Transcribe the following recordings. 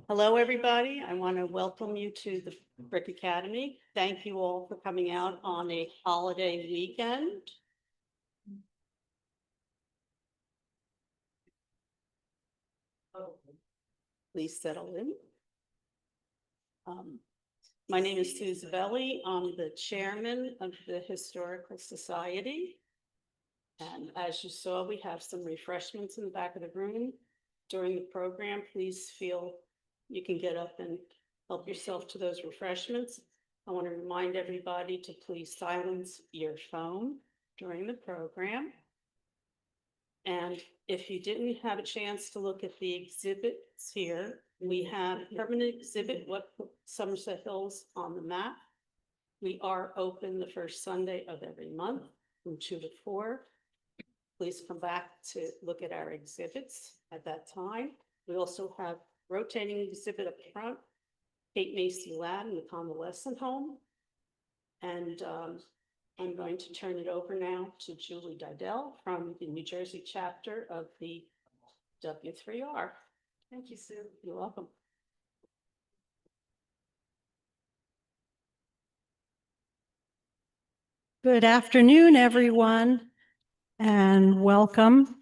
Hello, everybody. I want to welcome you to the Brick Academy. Thank you all for coming out on a holiday weekend. Please settle in. My name is Sue Zabelli. I'm the chairman of the Historical Society. And as you saw, we have some refreshments in the back of the room. During the program, please feel you can get up and help yourself to those refreshments. I want to remind everybody to please silence your phone during the program. And if you didn't have a chance to look at the exhibits here, we have permanent exhibit, What Put Somerset Hills on the Map. We are open the first Sunday of every month from 2 to 4. Please come back to look at our exhibits at that time. We also have rotating exhibit up front, Kate Macy Lad in the convalescent home. And I'm going to turn it over now to Julie Didell from the New Jersey chapter of the W3R. Thank you, Sue. You're welcome. Good afternoon, everyone, and welcome.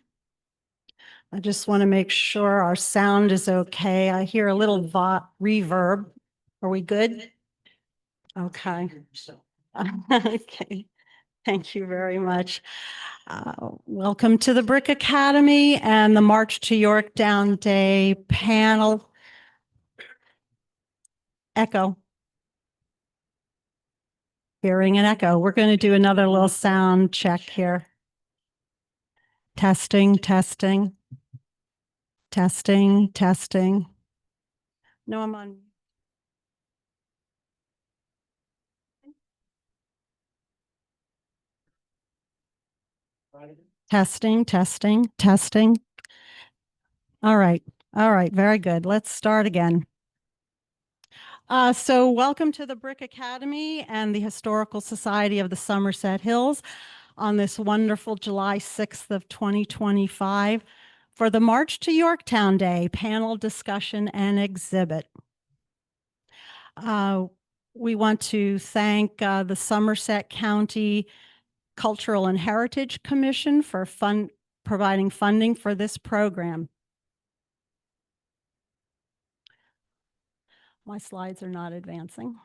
I just want to make sure our sound is okay. I hear a little reverb. Are we good? Okay. Okay. Thank you very much. Welcome to the Brick Academy and the March to Yorktown Day panel. Echo. Hearing an echo. We're going to do another little sound check here. Testing, testing. Testing, testing. No, I'm on. Testing, testing, testing. All right. All right. Very good. Let's start again. So welcome to the Brick Academy and the Historical Society of the Somerset Hills on this wonderful July 6th of 2025 for the March to Yorktown Day panel discussion and exhibit. We want to thank the Somerset County Cultural and Heritage Commission for providing funding for this program. My slides are not advancing.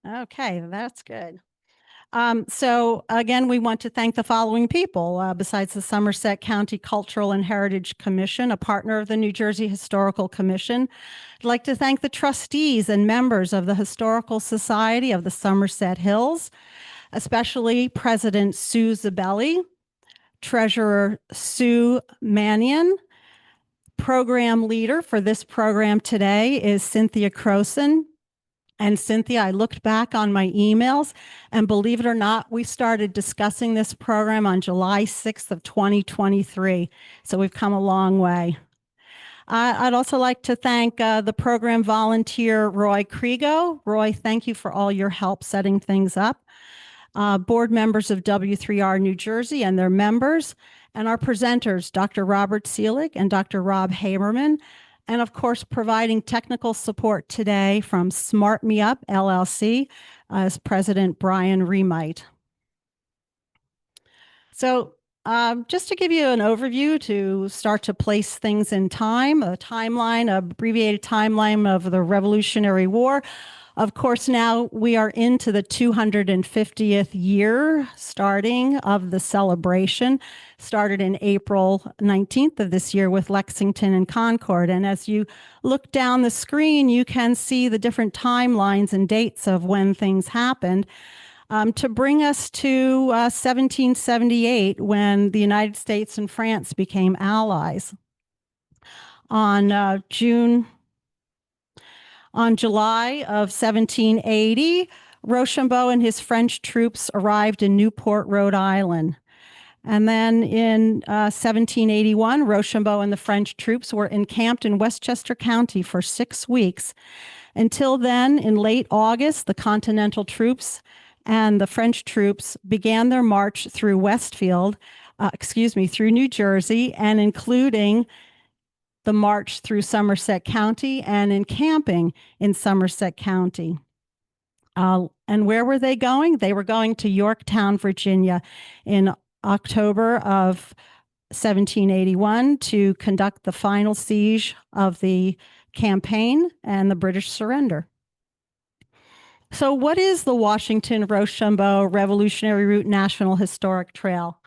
Okay, that's good. So again, we want to thank the following people, besides the Somerset County Cultural and Heritage Commission, a partner of the New Jersey Historical Commission. I'd like to thank the trustees and members of the Historical Society of the Somerset Hills, especially President Sue Zabelli, Treasurer Sue Mannion. Program leader for this program today is Cynthia Croson. And Cynthia, I looked back on my emails, and believe it or not, we started discussing this program on July 6th of 2023. So we've come a long way. I'd also like to thank the program volunteer, Roy Kriego. Roy, thank you for all your help setting things up. Board members of W3R New Jersey and their members, and our presenters, Dr. Robert Selig and Dr. Robb Haberman, and of course, providing technical support today from Smart Me Up LLC as President Brian Remite. So just to give you an overview to start to place things in time, a timeline, abbreviated timeline of the Revolutionary War. Of course, now we are into the 250th year starting of the celebration, started in April 19th of this year with Lexington and Concord. And as you look down the screen, you can see the different timelines and dates of when things happened to bring us to 1778 when the United States and France became allies. On July of 1780, Rochambeau and his French troops arrived in Newport, Rhode Island. And then in 1781, Rochambeau and the French troops were encamped in Westchester County for 6 weeks. Until then, in late August, the Continental troops and the French troops began their march through through New Jersey, and including the march through Somerset County and encamping in Somerset County. And where were they going? They were going to Yorktown, Virginia in October of 1781 to conduct the final siege of the campaign and the British surrender. So what is the Washington-Rochambeau Revolutionary Route National Historic Trail?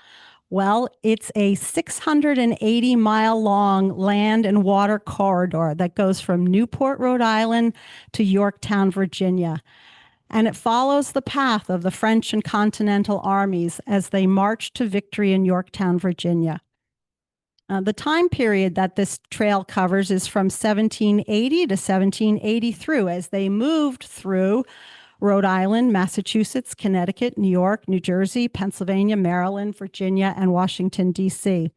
Well, it's a 680-mile-long land and water corridor that goes from Newport, Rhode Island to Yorktown, Virginia. And it follows the path of the French and Continental armies as they marched to victory in Yorktown, Virginia. The time period that this trail covers is from 1780 to 1783 as they moved through Rhode Island, Massachusetts, Connecticut, New York, New Jersey, Pennsylvania, Maryland, Virginia, and Washington, D.C.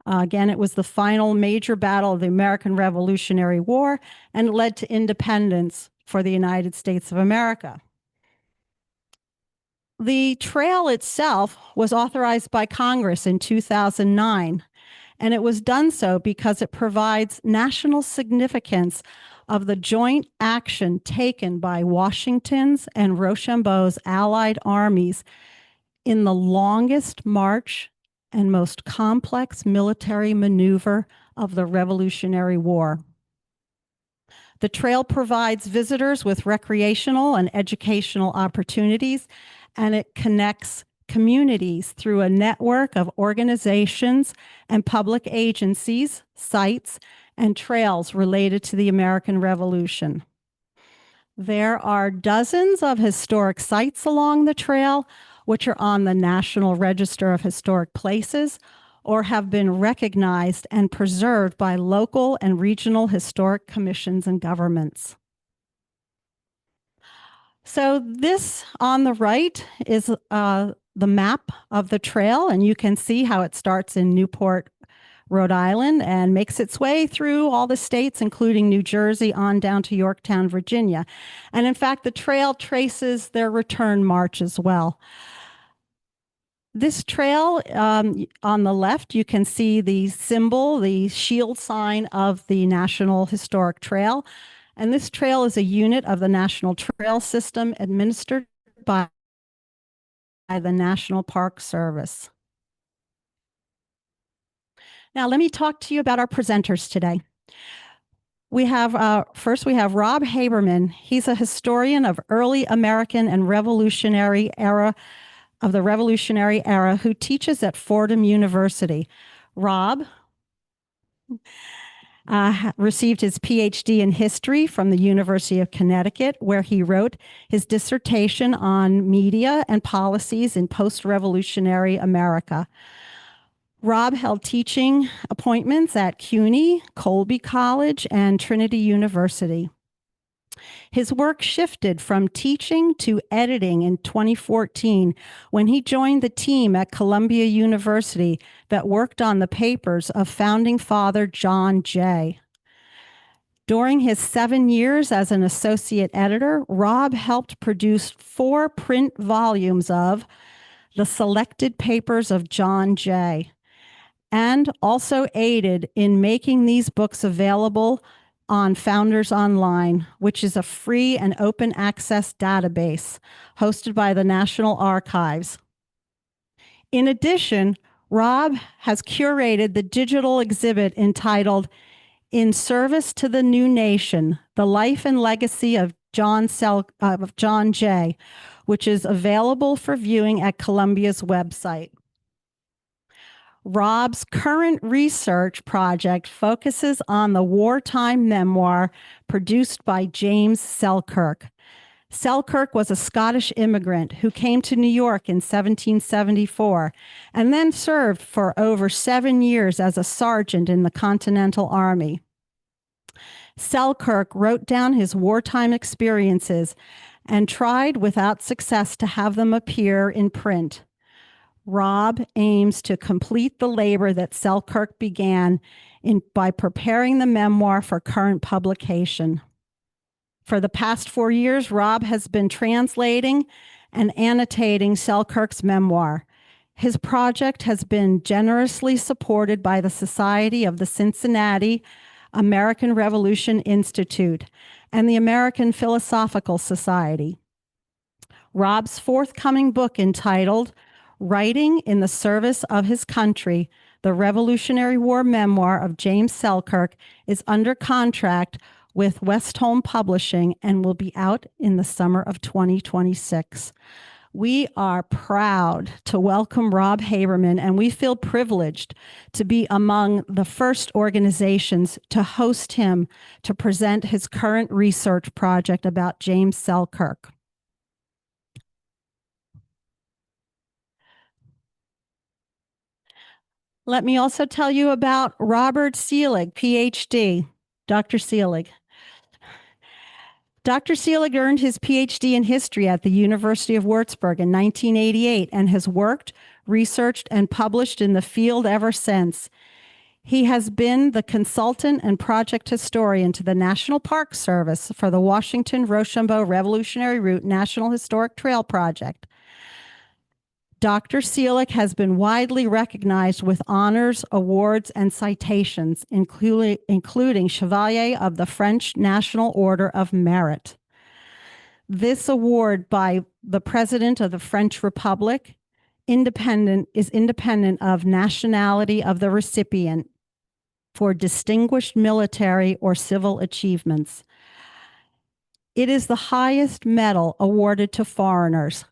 Again, it was the final major battle of the American Revolutionary War and led to independence for the United States of America. The trail itself was authorized by Congress in 2009, and it was done so because it provides national significance of the joint action taken by Washington's and Rochambeau's allied armies in the longest march and most complex military maneuver of the Revolutionary War. The trail provides visitors with recreational and educational opportunities, and it connects communities through a network of organizations and public agencies, sites, and trails related to the American Revolution. There are dozens of historic sites along the trail, which are on the National Register of Historic Places or have been recognized and preserved by local and regional historic commissions and governments. So this on the right is the map of the trail, and you can see how it starts in Newport, Rhode Island, and makes its way through all the states, including New Jersey, on down to Yorktown, Virginia. And in fact, the trail traces their return march as well. This trail, on the left, you can see the symbol, the shield sign of the National Historic Trail. And this trail is a unit of the National Trail System administered by the National Park Service. Now, let me talk to you about our presenters today. We have, first we have Robb Haberman. He's a historian of early American and Revolutionary era, who teaches at Fordham University. Robb received his PhD in history from the University of Connecticut, where he wrote his dissertation on media and policies in post-revolutionary America. Robb held teaching appointments at CUNY, Colby College, and Trinity University. His work shifted from teaching to editing in 2014 when he joined the team at Columbia University that worked on the papers of Founding Father John Jay. During his 7 years as an associate editor, Robb helped produce 4 print volumes of the selected papers of John Jay, and also aided in making these books available on Founders Online, which is a free and open access database hosted by the National Archives. In addition, Robb has curated the digital exhibit entitled In Service to the New Nation, The Life and Legacy of John Jay, which is available for viewing at Columbia's website. Robb's current research project focuses on the wartime memoir produced by James Selkirk. Selkirk was a Scottish immigrant who came to New York in 1774 and then served for over 7 years as a sergeant in the Continental Army. Selkirk wrote down his wartime experiences and tried without success to have them appear in print. Robb aims to complete the labor that Selkirk began by preparing the memoir for current publication. For the past 4 years, Robb has been translating and annotating Selkirk's memoir. His project has been generously supported by the Society of the Cincinnati American Revolution Institute and the American Philosophical Society. Robb's forthcoming book, entitled Writing in the Service of His Country, the Revolutionary War Memoir of James Selkirk, is under contract with Westholme Publishing and will be out in the summer of 2026. We are proud to welcome Robb Haberman, and we feel privileged to be among the first organizations to host him to present his current research project about James Selkirk. Let me also tell you about Robert Selig, PhD, Dr. Selig. Dr. Selig earned his PhD in history at the University of Würzburg in 1988 and has worked, researched, and published in the field ever since. He has been the consultant and project historian to the National Park Service for the Washington Rochambeau Revolutionary Route National Historic Trail Project. Dr. Selig has been widely recognized with honors, awards, and citations, including Chevalier of the French National Order of Merit. This award by the President of the French Republic is independent of nationality of the recipient for distinguished military or civil achievements. It is the highest medal awarded to foreigners.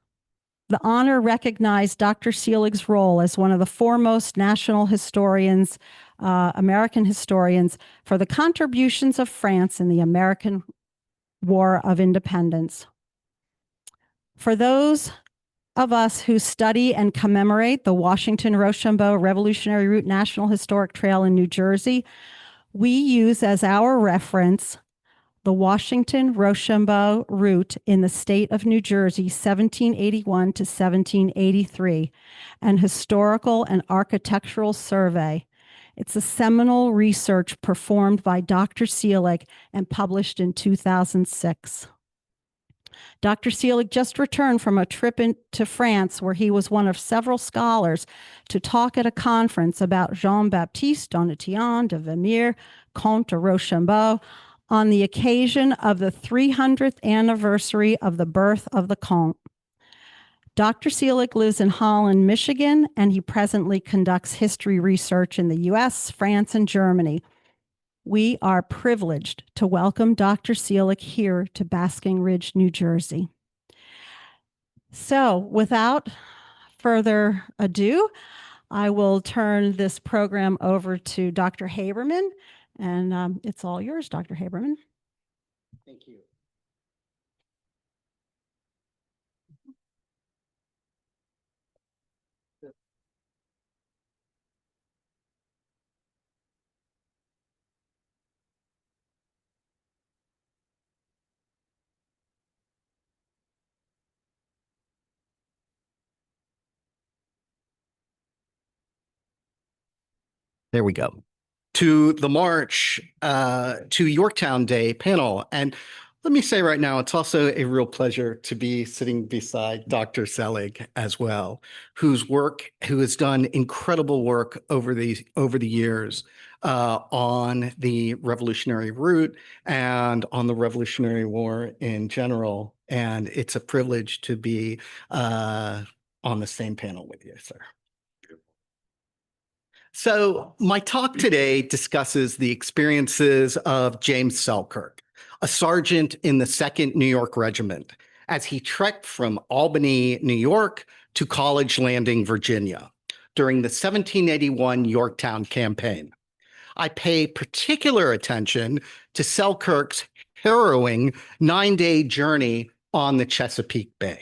The honor recognized Dr. Selig's role as one of the foremost national historians, American historians, for the contributions of France in the American War of Independence. For those of us who study and commemorate the Washington Rochambeau Revolutionary Route National Historic Trail in New Jersey, we use as our reference the Washington Rochambeau route in the state of New Jersey, 1781 to 1783, an historical and architectural survey. It's a seminal research performed by Dr. Selig and published in 2006. Dr. Selig just returned from a trip to France where he was one of several scholars to talk at a conference about Jean-Baptiste Donatien de Vermeer, Comte de Rochambeau, on the occasion of the 300th anniversary of the birth of the Comte. Dr. Selig lives in Holland, Michigan, and he presently conducts history research in the US, France, and Germany. We are privileged to welcome Dr. Selig here to Basking Ridge, New Jersey. So, without further ado, I will turn this program over to Dr. Haberman, and it's all yours, Dr. Haberman. Thank you. There we go. To the March to Yorktown Day panel. And let me say right now, it's also a real pleasure to be sitting beside Dr. Selig as well, who has done incredible work over the years on the Revolutionary Route and on the Revolutionary War in general. And it's a privilege to be on the same panel with you, sir. So my talk today discusses the experiences of James Selkirk, a sergeant in the 2nd New York Regiment, as he trekked from Albany, New York to College Landing, Virginia, during the 1781 Yorktown campaign. I pay particular attention to Selkirk's harrowing 9-day journey on the Chesapeake Bay.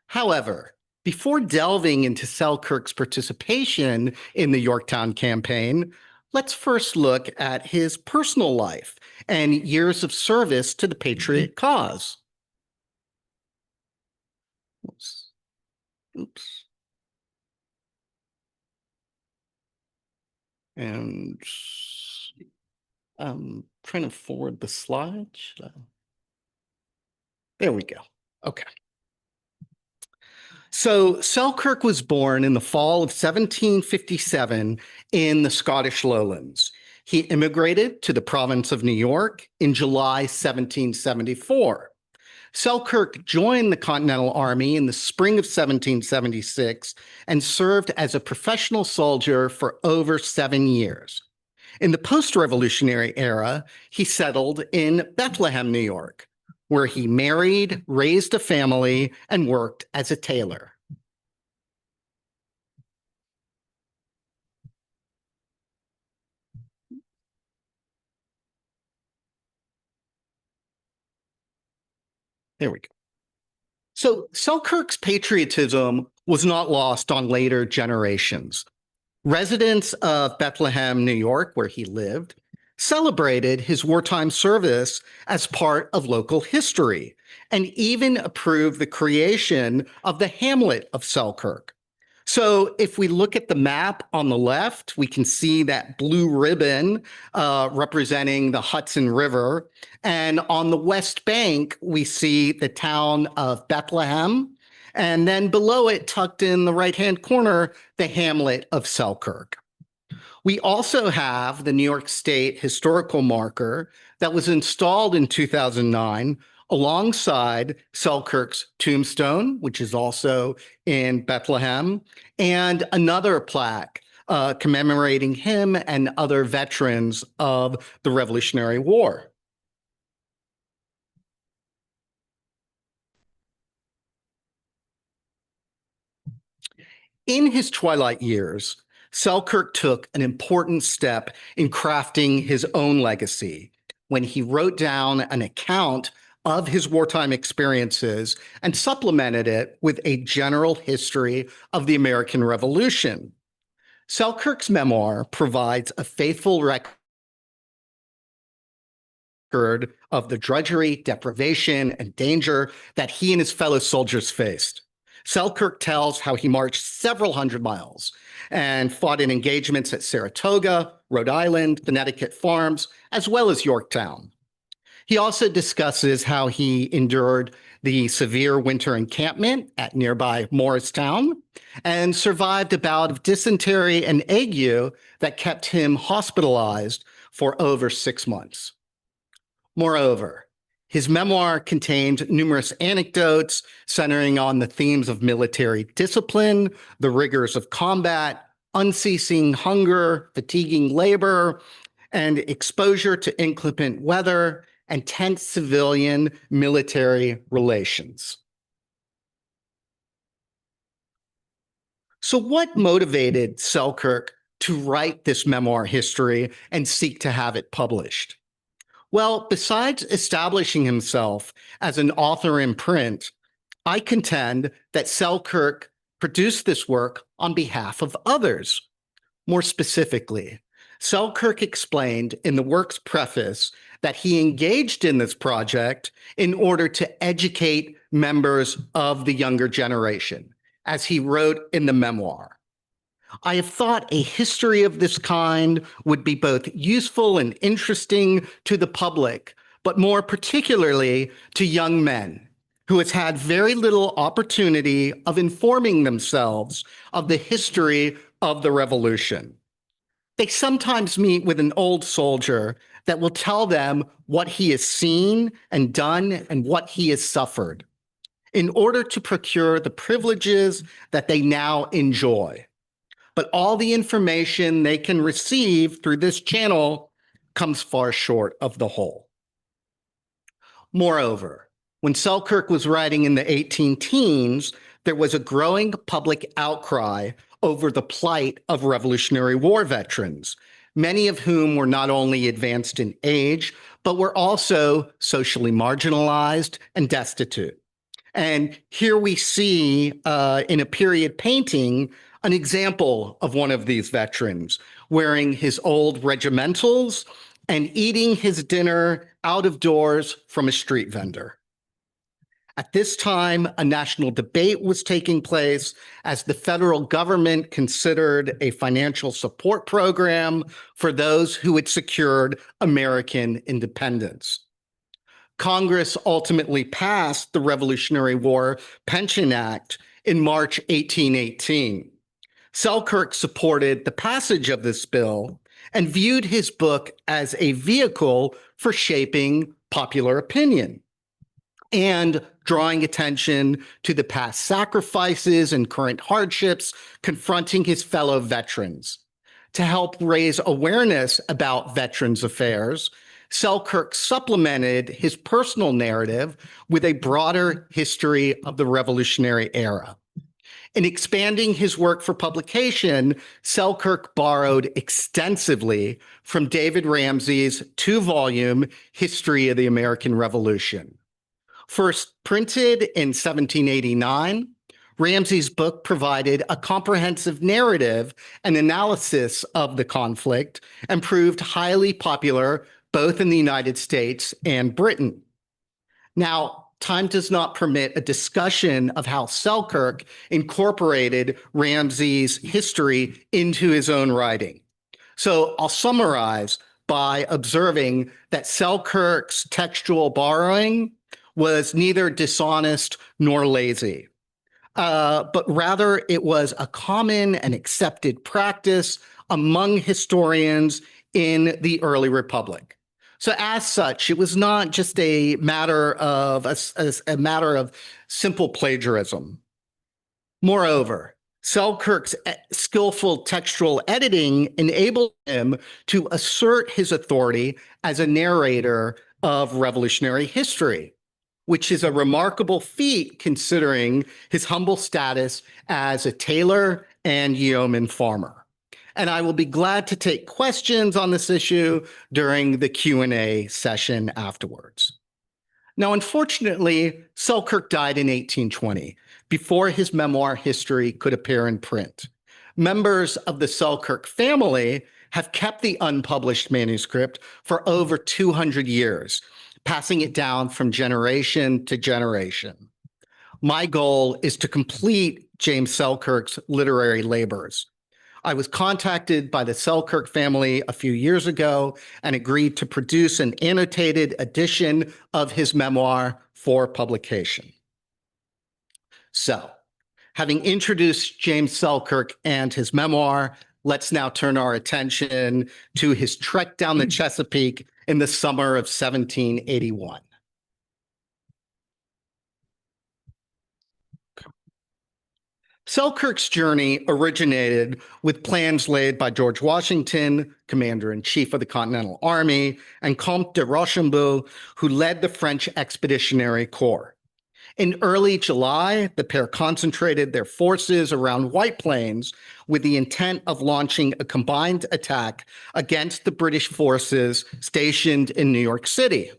However, before delving into Selkirk's participation in the Yorktown campaign, let's first look at his personal life and years of service to the patriot cause. Oops. And I'm trying to forward the slide. There we go. Okay. So Selkirk was born in the fall of 1757 in the Scottish Lowlands. He immigrated to the province of New York in July 1774. Selkirk joined the Continental Army in the spring of 1776 and served as a professional soldier for over 7 years. In the post-revolutionary era, he settled in Bethlehem, New York, where he married, raised a family, and worked as a tailor. There we go. So Selkirk's patriotism was not lost on later generations. Residents of Bethlehem, New York, where he lived, celebrated his wartime service as part of local history and even approved the creation of the hamlet of Selkirk. So if we look at the map on the left, we can see that blue ribbon representing the Hudson River. And on the west bank, we see the town of Bethlehem. And then below it, tucked in the right-hand corner, the hamlet of Selkirk. We also have the New York State historical marker that was installed in 2009 alongside Selkirk's tombstone, which is also in Bethlehem, and another plaque commemorating him and other veterans of the Revolutionary War. In his twilight years, Selkirk took an important step in crafting his own legacy when he wrote down an account of his wartime experiences and supplemented it with a general history of the American Revolution. Selkirk's memoir provides a faithful record of the drudgery, deprivation, and danger that he and his fellow soldiers faced. Selkirk tells how he marched several hundred miles and fought in engagements at Saratoga, Rhode Island, Connecticut farms, as well as Yorktown. He also discusses how he endured the severe winter encampment at nearby Morristown and survived a bout of dysentery and ague that kept him hospitalized for over 6 months. Moreover, his memoir contained numerous anecdotes centering on the themes of military discipline, the rigors of combat, unceasing hunger, fatiguing labor, and exposure to inclement weather and tense civilian-military relations. So what motivated Selkirk to write this memoir history and seek to have it published? Well, besides establishing himself as an author in print, I contend that Selkirk produced this work on behalf of others. More specifically, Selkirk explained in the work's preface that he engaged in this project in order to educate members of the younger generation, as he wrote in the memoir. I have thought a history of this kind would be both useful and interesting to the public, but more particularly to young men who has had very little opportunity of informing themselves of the history of the revolution. They sometimes meet with an old soldier that will tell them what he has seen and done and what he has suffered in order to procure the privileges that they now enjoy. But all the information they can receive through this channel comes far short of the whole. Moreover, when Selkirk was writing in the 18 teens, there was a growing public outcry over the plight of Revolutionary War veterans, many of whom were not only advanced in age, but were also socially marginalized and destitute. And here we see in a period painting an example of one of these veterans wearing his old regimentals and eating his dinner out of doors from a street vendor. At this time, a national debate was taking place as the federal government considered a financial support program for those who had secured American independence. Congress ultimately passed the Revolutionary War Pension Act in March 1818. Selkirk supported the passage of this bill and viewed his book as a vehicle for shaping popular opinion and drawing attention to the past sacrifices and current hardships confronting his fellow veterans. To help raise awareness about veterans' affairs, Selkirk supplemented his personal narrative with a broader history of the Revolutionary era. In expanding his work for publication, Selkirk borrowed extensively from David Ramsay's two-volume History of the American Revolution. First printed in 1789, Ramsay's book provided a comprehensive narrative and analysis of the conflict and proved highly popular both in the United States and Britain. Now, time does not permit a discussion of how Selkirk incorporated Ramsay's history into his own writing. So I'll summarize by observing that Selkirk's textual borrowing was neither dishonest nor lazy, but rather it was a common and accepted practice among historians in the early Republic. So as such, it was not just a matter of a matter of simple plagiarism. Moreover, Selkirk's skillful textual editing enabled him to assert his authority as a narrator of revolutionary history, which is a remarkable feat considering his humble status as a tailor and yeoman farmer. And I will be glad to take questions on this issue during the Q&A session afterwards. Now, unfortunately, Selkirk died in 1820, before his memoir history could appear in print. Members of the Selkirk family have kept the unpublished manuscript for over 200 years, passing it down from generation to generation. My goal is to complete James Selkirk's literary labors. I was contacted by the Selkirk family a few years ago and agreed to produce an annotated edition of his memoir for publication. So, having introduced James Selkirk and his memoir, let's now turn our attention to his trek down the Chesapeake in the summer of 1781. Selkirk's journey originated with plans laid by George Washington, Commander-in-Chief of the Continental Army, and Comte de Rochambeau, who led the French Expeditionary Corps. In early July, the pair concentrated their forces around White Plains with the intent of launching a combined attack against the British forces stationed in New York City.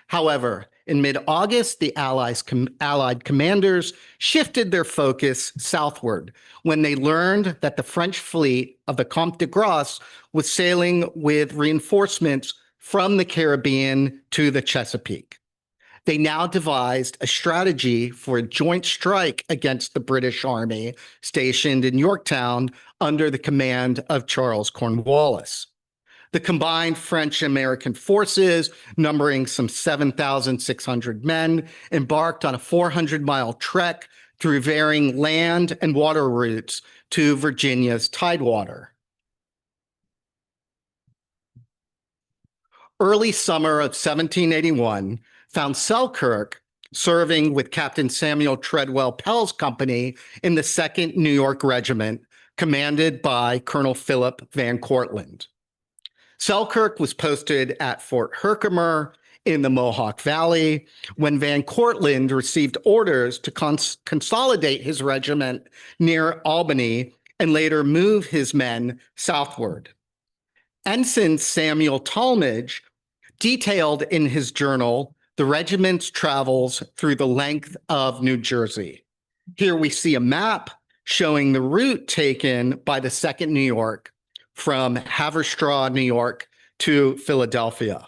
However, in mid-August, the Allied commanders shifted their focus southward when they learned that the French fleet of the Comte de Grasse was sailing with reinforcements from the Caribbean to the Chesapeake. They now devised a strategy for a joint strike against the British Army stationed in Yorktown under the command of Charles Cornwallis. The combined French-American forces, numbering some 7,600 men, embarked on a 400-mile trek through varying land and water routes to Virginia's Tidewater. Early summer of 1781 found Selkirk serving with Captain Samuel Treadwell Pell's company in the 2nd New York Regiment, commanded by Colonel Philip Van Cortlandt. Selkirk was posted at Fort Herkimer in the Mohawk Valley when Van Cortlandt received orders to consolidate his regiment near Albany and later move his men southward. Ensign Samuel Talmadge detailed in his journal the regiment's travels through the length of New Jersey. Here we see a map showing the route taken by the 2nd New York from Haverstraw, New York to Philadelphia.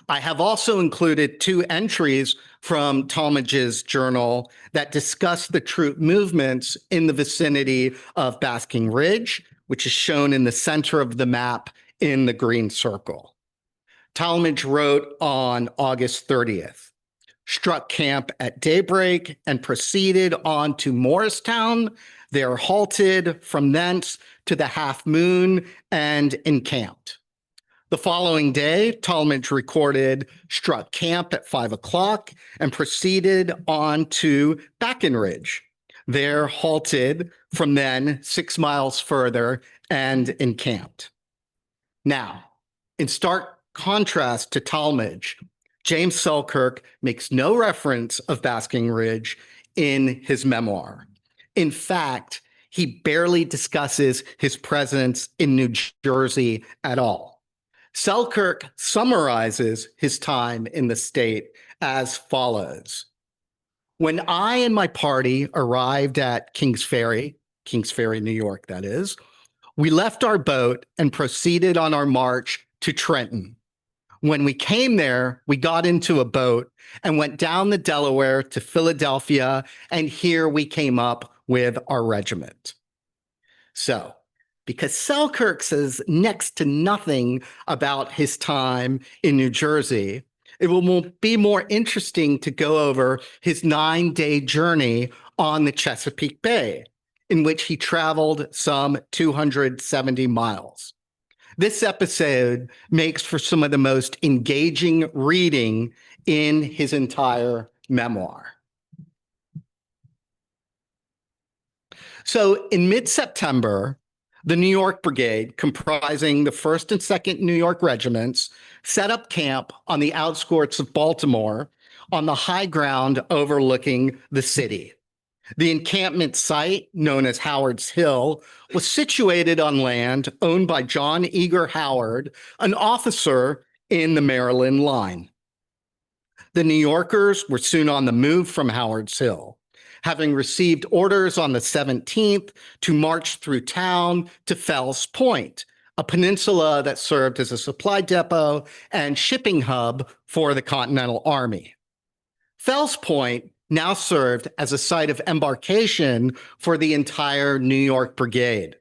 I have also included 2 entries from Talmadge's journal that discuss the troop movements in the vicinity of Basking Ridge, which is shown in the center of the map in the green circle. Talmadge wrote on August 30th, struck camp at daybreak, and proceeded on to Morristown. There halted from thence to the Half Moon and encamped. The following day, Talmadge recorded struck camp at 5 o'clock and proceeded on to Basking Ridge. There halted from then 6 miles further and encamped. Now, in stark contrast to Talmadge, James Selkirk makes no reference of Basking Ridge in his memoir. In fact, he barely discusses his presence in New Jersey at all. Selkirk summarizes his time in the state as follows. When I and my party arrived at Kings Ferry, New York, that is, we left our boat and proceeded on our march to Trenton. When we came there, we got into a boat and went down the Delaware to Philadelphia, and here we came up with our regiment. So, because Selkirk says next to nothing about his time in New Jersey, it will be more interesting to go over his 9-day journey on the Chesapeake Bay, in which he traveled some 270 miles. This episode makes for some of the most engaging reading in his entire memoir. So in mid-September, the New York Brigade, comprising the 1st and 2nd New York Regiments, set up camp on the outskirts of Baltimore on the high ground overlooking the city. The encampment site, known as Howard's Hill, was situated on land owned by John Eager Howard, an officer in the Maryland line. The New Yorkers were soon on the move from Howard's Hill, having received orders on the 17th to march through town to Fells Point, a peninsula that served as a supply depot and shipping hub for the Continental Army. Fells Point now served as a site of embarkation for the entire New York Brigade.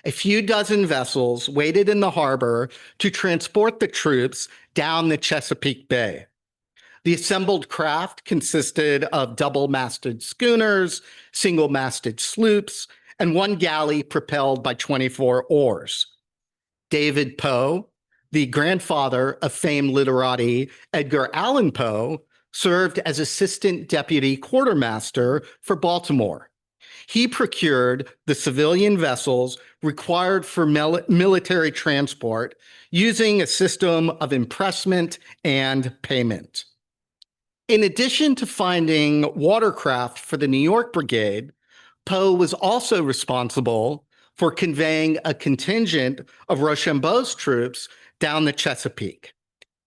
A few dozen vessels waited in the harbor to transport the troops down the Chesapeake Bay. The assembled craft consisted of double-masted schooners, single-masted sloops, and one galley propelled by 24 oars. David Poe, the grandfather of famed literati Edgar Allan Poe, served as assistant deputy quartermaster for Baltimore. He procured the civilian vessels required for military transport using a system of impressment and payment. In addition to finding watercraft for the New York Brigade, Poe was also responsible for conveying a contingent of Rochambeau's troops down the Chesapeake.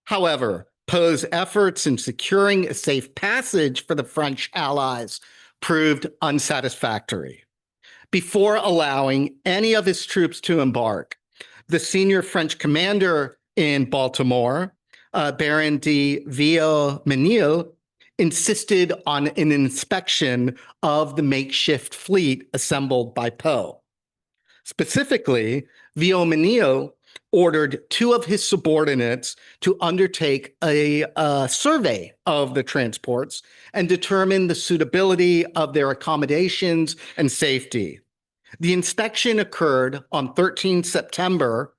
However, Poe's efforts in securing a safe passage for the French allies proved unsatisfactory. Before allowing any of his troops to embark, the senior French commander in Baltimore, Baron de Viomenil, insisted on an inspection of the makeshift fleet assembled by Poe. Specifically, Viomenil ordered 2 of his subordinates to undertake a survey of the transports and determine the suitability of their accommodations and safety. The inspection occurred on 13 September.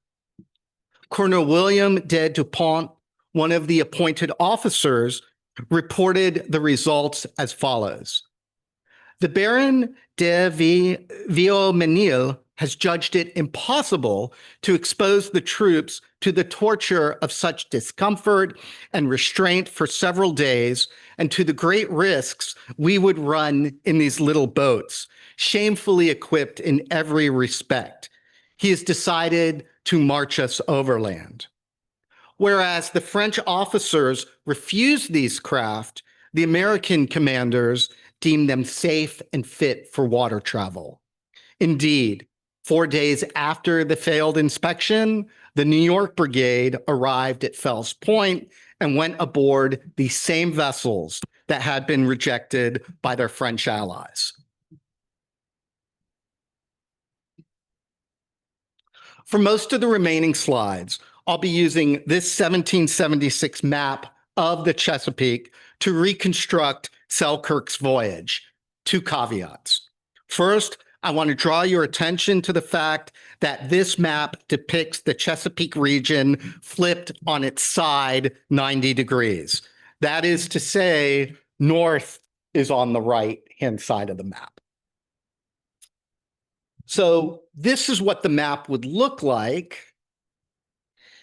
Colonel William de Dupont, one of the appointed officers, reported the results as follows. The Baron de Viomenil has judged it impossible to expose the troops to the torture of such discomfort and restraint for several days, and to the great risks we would run in these little boats, shamefully equipped in every respect. He has decided to march us overland. Whereas the French officers refused these craft, the American commanders deemed them safe and fit for water travel. Indeed, 4 days after the failed inspection, the New York Brigade arrived at Fells Point and went aboard the same vessels that had been rejected by their French allies. For most of the remaining slides, I'll be using this 1776 map of the Chesapeake to reconstruct Selkirk's voyage. Two caveats. First, I want to draw your attention to the fact that this map depicts the Chesapeake region flipped on its side 90 degrees. That is to say, north is on the right-hand side of the map. So this is what the map would look like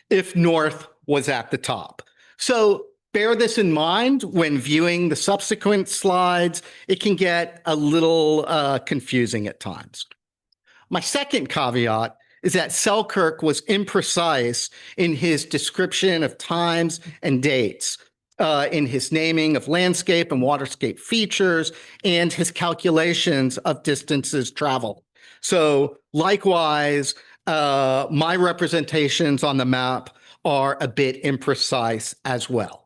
if north was at the top. So bear this in mind when viewing the subsequent slides. It can get a little confusing at times. My second caveat is that Selkirk was imprecise in his description of times and dates, in his naming of landscape and waterscape features, and his calculations of distances traveled. So likewise, my representations on the map are a bit imprecise as well.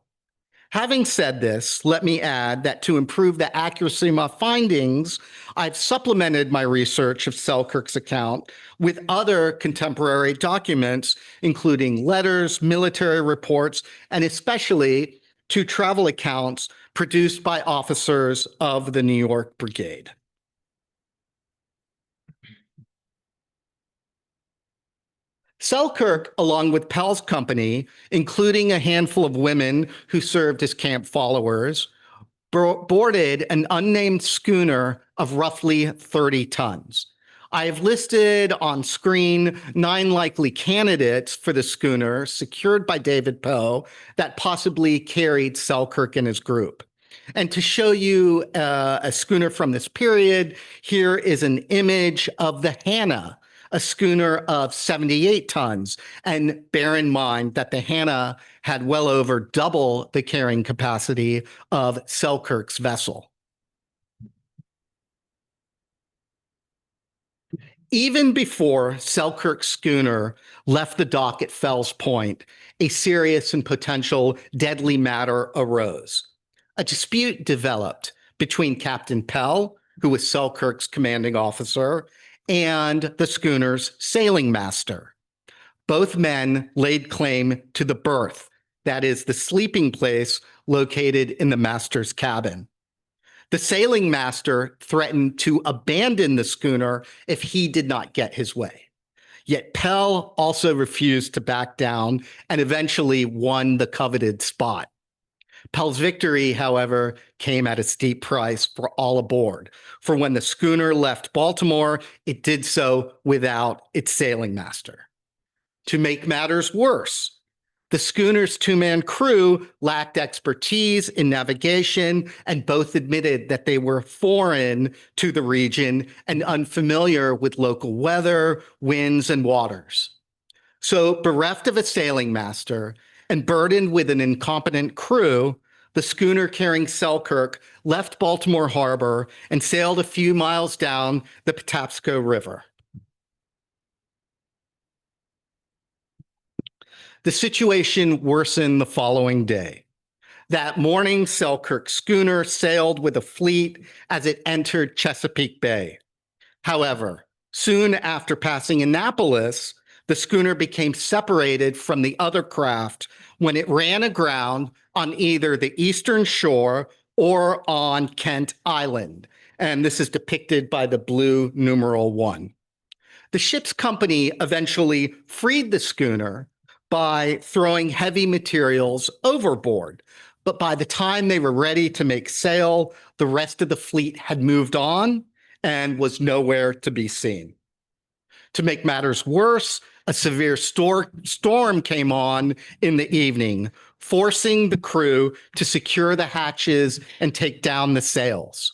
Having said this, let me add that to improve the accuracy of my findings, I've supplemented my research of Selkirk's account with other contemporary documents, including letters, military reports, and especially two travel accounts produced by officers of the New York Brigade. Selkirk, along with Pell's company, including a handful of women who served as camp followers, boarded an unnamed schooner of roughly 30 tons. I have listed on screen 9 likely candidates for the schooner secured by David Poe that possibly carried Selkirk and his group. And to show you a schooner from this period, here is an image of the Hannah, a schooner of 78 tons. And bear in mind that the Hannah had well over double the carrying capacity of Selkirk's vessel. Even before Selkirk's schooner left the dock at Fells Point, a serious and potential deadly matter arose. A dispute developed between Captain Pell, who was Selkirk's commanding officer, and the schooner's sailing master. Both men laid claim to the berth, that is, the sleeping place located in the master's cabin. The sailing master threatened to abandon the schooner if he did not get his way. Yet Pell also refused to back down and eventually won the coveted spot. Pell's victory, however, came at a steep price for all aboard. For when the schooner left Baltimore, it did so without its sailing master. To make matters worse, the schooner's 2-man crew lacked expertise in navigation, and both admitted that they were foreign to the region and unfamiliar with local weather, winds, and waters. So, bereft of a sailing master and burdened with an incompetent crew, the schooner carrying Selkirk left Baltimore Harbor and sailed a few miles down the Patapsco River. The situation worsened the following day. That morning, Selkirk's schooner sailed with a fleet as it entered Chesapeake Bay. However, soon after passing Annapolis, the schooner became separated from the other craft when it ran aground on either the eastern shore or on Kent Island. And this is depicted by the blue numeral 1. The ship's company eventually freed the schooner by throwing heavy materials overboard. But by the time they were ready to make sail, the rest of the fleet had moved on and was nowhere to be seen. To make matters worse, a severe storm came on in the evening, forcing the crew to secure the hatches and take down the sails.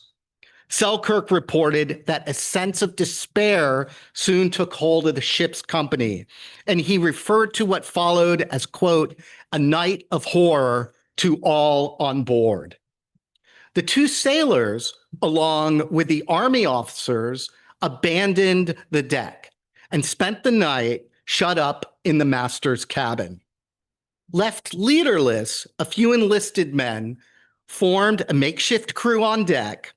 Selkirk reported that a sense of despair soon took hold of the ship's company, and he referred to what followed as, quote, a night of horror to all on board. The 2 sailors, along with the army officers, abandoned the deck and spent the night shut up in the master's cabin. Left leaderless, a few enlisted men formed a makeshift crew on deck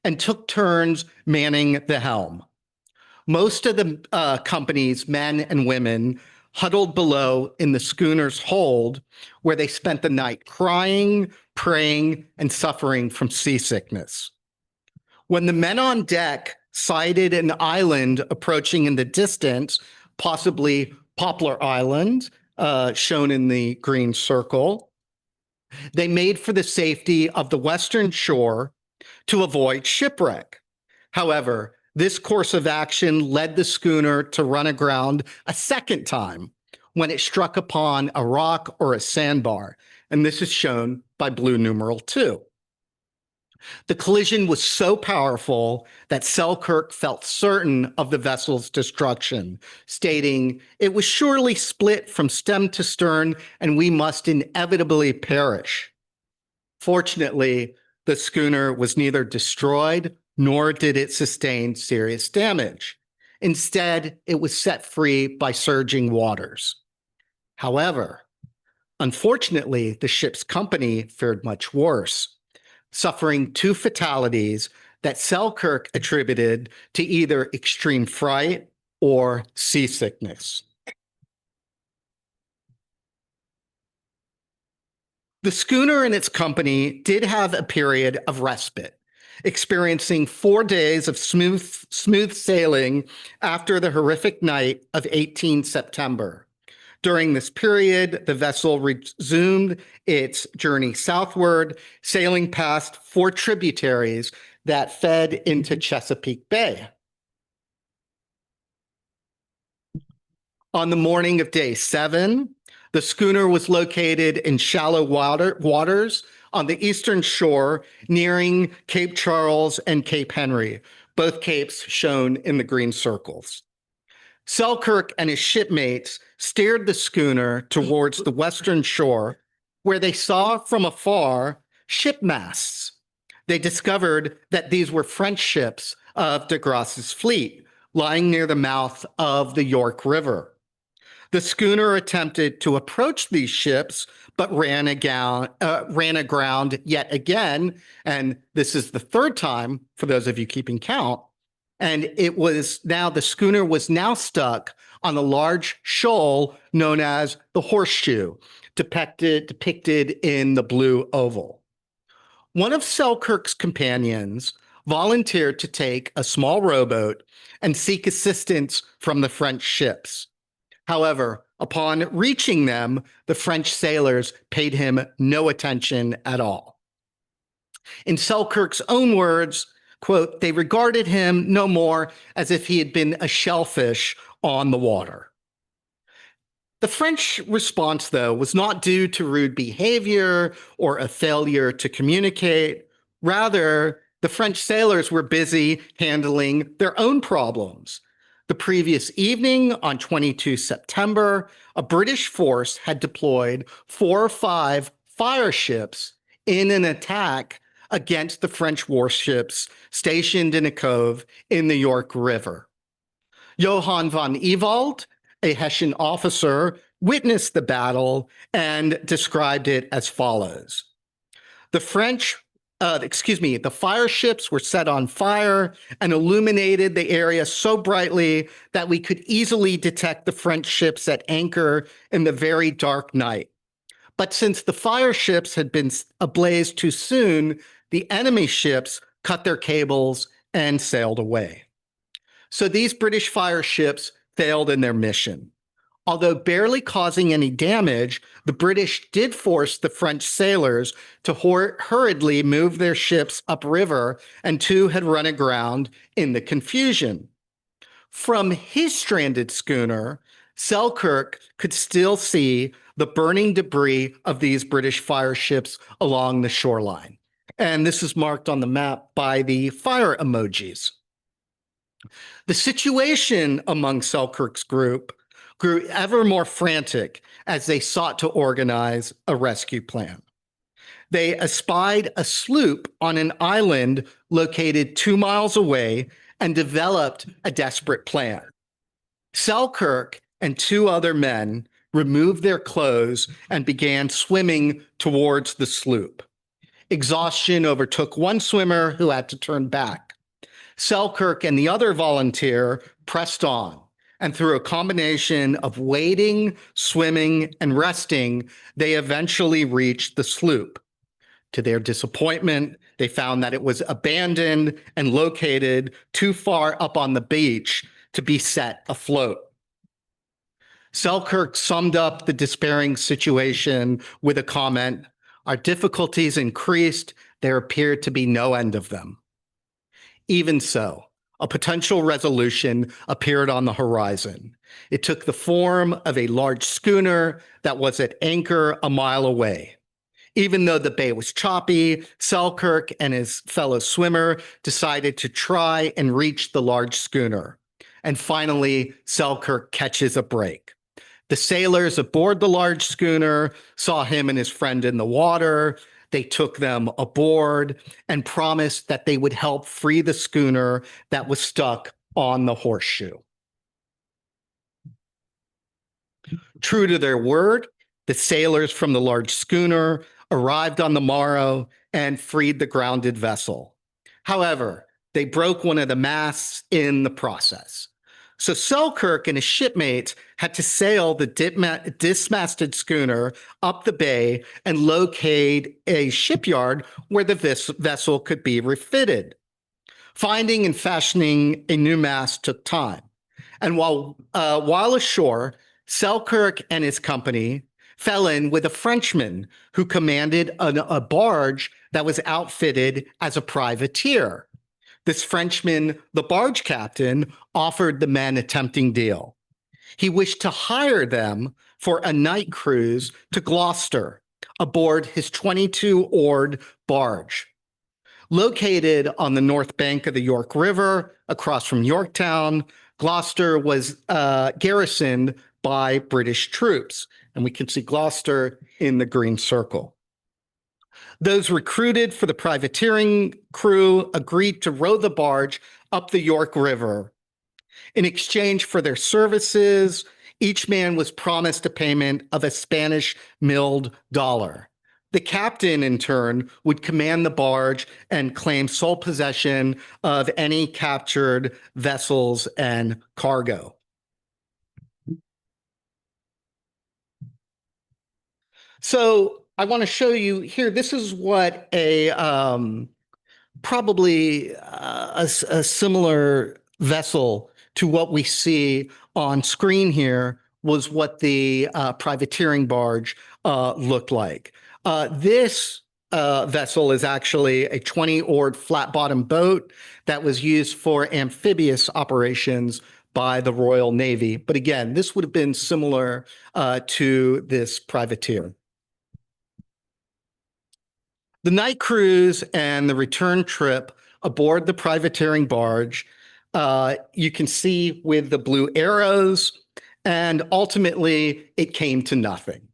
and took turns manning the helm. Most of the company's men and women huddled below in the schooner's hold, where they spent the night crying, praying, and suffering from seasickness. When the men on deck sighted an island approaching in the distance, possibly Poplar Island, shown in the green circle, they made for the safety of the western shore to avoid shipwreck. However, this course of action led the schooner to run aground a second time when it struck upon a rock or a sandbar, and this is shown by blue numeral 2. The collision was so powerful that Selkirk felt certain of the vessel's destruction, stating, "It was surely split from stem to stern, and we must inevitably perish." Fortunately, the schooner was neither destroyed nor did it sustain serious damage. Instead, it was set free by surging waters. However, unfortunately, the ship's company fared much worse, suffering 2 fatalities that Selkirk attributed to either extreme fright or seasickness. The schooner and its company did have a period of respite, experiencing 4 days of smooth sailing after the horrific night of 18 September. During this period, the vessel resumed its journey southward, sailing past 4 tributaries that fed into Chesapeake Bay. On the morning of day 7, the schooner was located in shallow waters on the eastern shore, nearing Cape Charles and Cape Henry, both capes shown in the green circles. Selkirk and his shipmates steered the schooner towards the western shore, where they saw from afar ship masts. They discovered that these were French ships of de Grasse's fleet, lying near the mouth of the York River. The schooner attempted to approach these ships, but ran aground yet again, and this is the 3rd time, for those of you keeping count, and the schooner was now stuck on a large shoal known as the Horseshoe, depicted in the blue oval. One of Selkirk's companions volunteered to take a small rowboat and seek assistance from the French ships. However, upon reaching them, the French sailors paid him no attention at all. In Selkirk's own words, quote, "They regarded him no more as if he had been a shellfish on the water." The French response, though, was not due to rude behavior or a failure to communicate. Rather, the French sailors were busy handling their own problems. The previous evening, on 22 September, a British force had deployed 4 or 5 fire ships in an attack against the French warships stationed in a cove in the York River. Johann von Ewald, a Hessian officer, witnessed the battle and described it as follows. The fire ships were set on fire and illuminated the area so brightly that we could easily detect the French ships at anchor in the very dark night. But since the fire ships had been ablaze too soon, the enemy ships cut their cables and sailed away. So these British fire ships failed in their mission. Although barely causing any damage, the British did force the French sailors to hurriedly move their ships upriver, and 2 had run aground in the confusion. From his stranded schooner, Selkirk could still see the burning debris of these British fire ships along the shoreline. And this is marked on the map by the fire emojis. The situation among Selkirk's group grew ever more frantic as they sought to organize a rescue plan. They espied a sloop on an island located 2 miles away and developed a desperate plan. Selkirk and 2 other men removed their clothes and began swimming towards the sloop. Exhaustion overtook one swimmer who had to turn back. Selkirk and the other volunteer pressed on. And through a combination of wading, swimming, and resting, they eventually reached the sloop. To their disappointment, they found that it was abandoned and located too far up on the beach to be set afloat. Selkirk summed up the despairing situation with a comment, "Our difficulties increased. There appeared to be no end of them." Even so, a potential resolution appeared on the horizon. It took the form of a large schooner that was at anchor a mile away. Even though the bay was choppy, Selkirk and his fellow swimmer decided to try and reach the large schooner. And finally, Selkirk catches a break. The sailors aboard the large schooner saw him and his friend in the water. They took them aboard and promised that they would help free the schooner that was stuck on the horseshoe. True to their word, the sailors from the large schooner arrived on the morrow and freed the grounded vessel. However, they broke one of the masts in the process. So Selkirk and his shipmates had to sail the dismasted schooner up the bay and locate a shipyard where the vessel could be refitted. Finding and fashioning a new mast took time. And while ashore, Selkirk and his company fell in with a Frenchman who commanded a barge that was outfitted as a privateer. This Frenchman, the barge captain, offered the men a tempting deal. He wished to hire them for a night cruise to Gloucester aboard his 22-oared barge. Located on the north bank of the York River, across from Yorktown, Gloucester was garrisoned by British troops. And we can see Gloucester in the green circle. Those recruited for the privateering crew agreed to row the barge up the York River. In exchange for their services, each man was promised a payment of a Spanish milled dollar. The captain, in turn, would command the barge and claim sole possession of any captured vessels and cargo. So I want to show you here, this is what a probably a similar vessel to what we see on screen here was what the privateering barge looked like. This vessel is actually a 20-oared flat-bottom boat that was used for amphibious operations by the Royal Navy. But again, this would have been similar to this privateer. The night cruise and the return trip aboard the privateering barge, you can see with the blue arrows, and ultimately it came to nothing.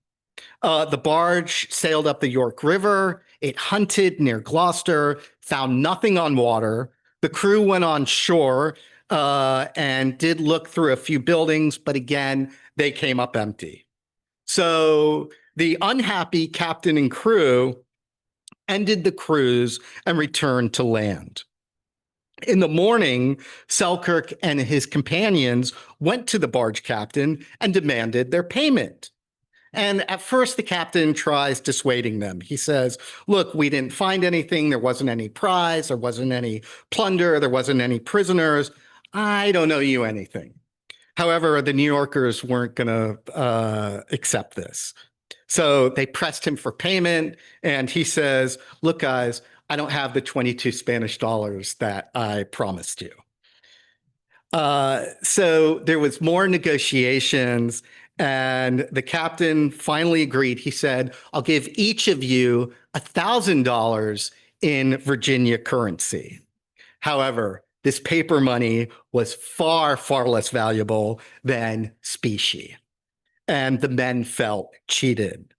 The barge sailed up the York River, it hunted near Gloucester, found nothing on water. The crew went on shore and did look through a few buildings, but again, they came up empty. So the unhappy captain and crew ended the cruise and returned to land. In the morning, Selkirk and his companions went to the barge captain and demanded their payment. And at first, the captain tries dissuading them. He says, look, we didn't find anything. There wasn't any prize. There wasn't any plunder. There wasn't any prisoners. I don't owe you anything. However, the New Yorkers weren't going to accept this. So they pressed him for payment, and he says, look, guys, I don't have the 22 Spanish dollars that I promised you. So there was more negotiations, and the captain finally agreed. He said, I'll give each of you $1,000 in Virginia currency. However, this paper money was far, far less valuable than specie, and the men felt cheated.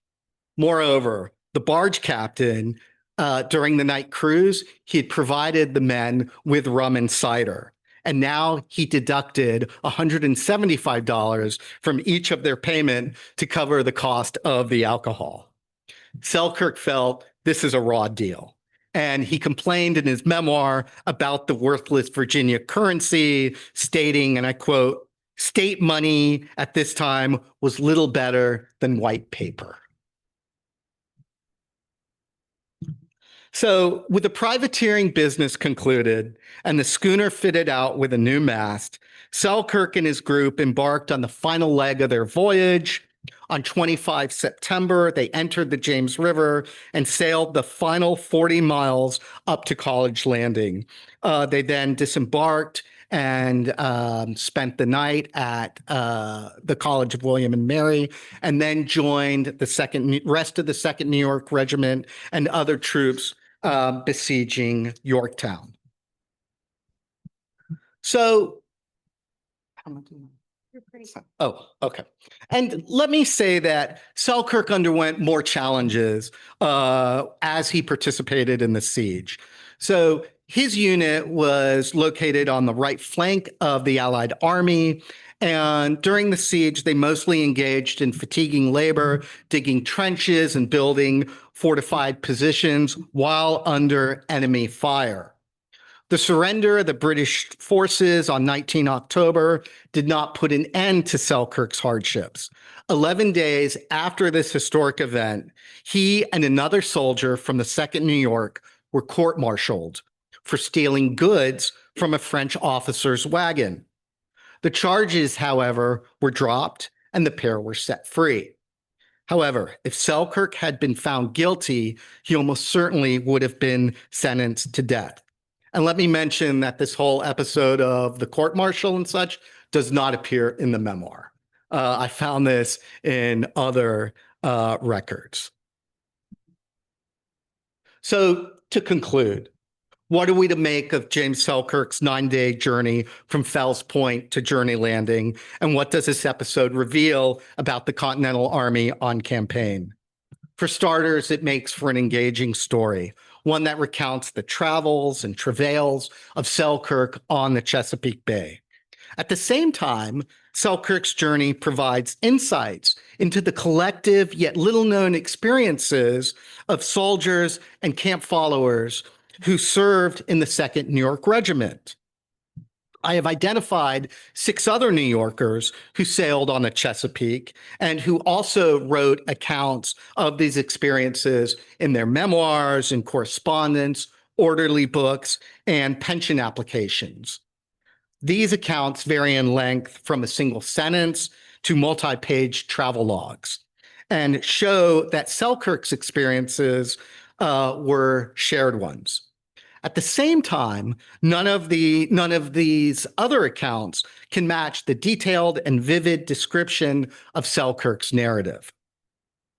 Moreover, the barge captain, during the night cruise, he had provided the men with rum and cider, and now he deducted $175 from each of their payment to cover the cost of the alcohol. Selkirk felt this is a raw deal, and he complained in his memoir about the worthless Virginia currency, stating, and I quote, State money at this time was little better than white paper. So with the privateering business concluded and the schooner fitted out with a new mast, Selkirk and his group embarked on the final leg of their voyage. On 25 September, they entered the James River and sailed the final 40 miles up to College Landing. They then disembarked and spent the night at the College of William and Mary, and then joined the rest of the 2nd New York Regiment and other troops besieging Yorktown. So, oh, okay. And let me say that Selkirk underwent more challenges as he participated in the siege. So his unit was located on the right flank of the Allied army. And during the siege, they mostly engaged in fatiguing labor, digging trenches and building fortified positions while under enemy fire. The surrender of the British forces on 19 October did not put an end to Selkirk's hardships. 11 days after this historic event, he and another soldier from the 2nd New York were court-martialed for stealing goods from a French officer's wagon. The charges, however, were dropped and the pair were set free. However, if Selkirk had been found guilty, he almost certainly would have been sentenced to death. And let me mention that this whole episode of the court martial and such does not appear in the memoir. I found this in other records. So to conclude, what are we to make of James Selkirk's 9-day journey from Fells Point to Journey Landing? And what does this episode reveal about the Continental Army on campaign? For starters, it makes for an engaging story, one that recounts the travels and travails of Selkirk on the Chesapeake Bay. At the same time, Selkirk's journey provides insights into the collective yet little-known experiences of soldiers and camp followers who served in the 2nd New York Regiment. I have identified 6 other New Yorkers who sailed on the Chesapeake and who also wrote accounts of these experiences in their memoirs and correspondence, orderly books, and pension applications. These accounts vary in length from a single sentence to multi-page travel logs and show that Selkirk's experiences were shared ones. At the same time, none of these other accounts can match the detailed and vivid description of Selkirk's narrative.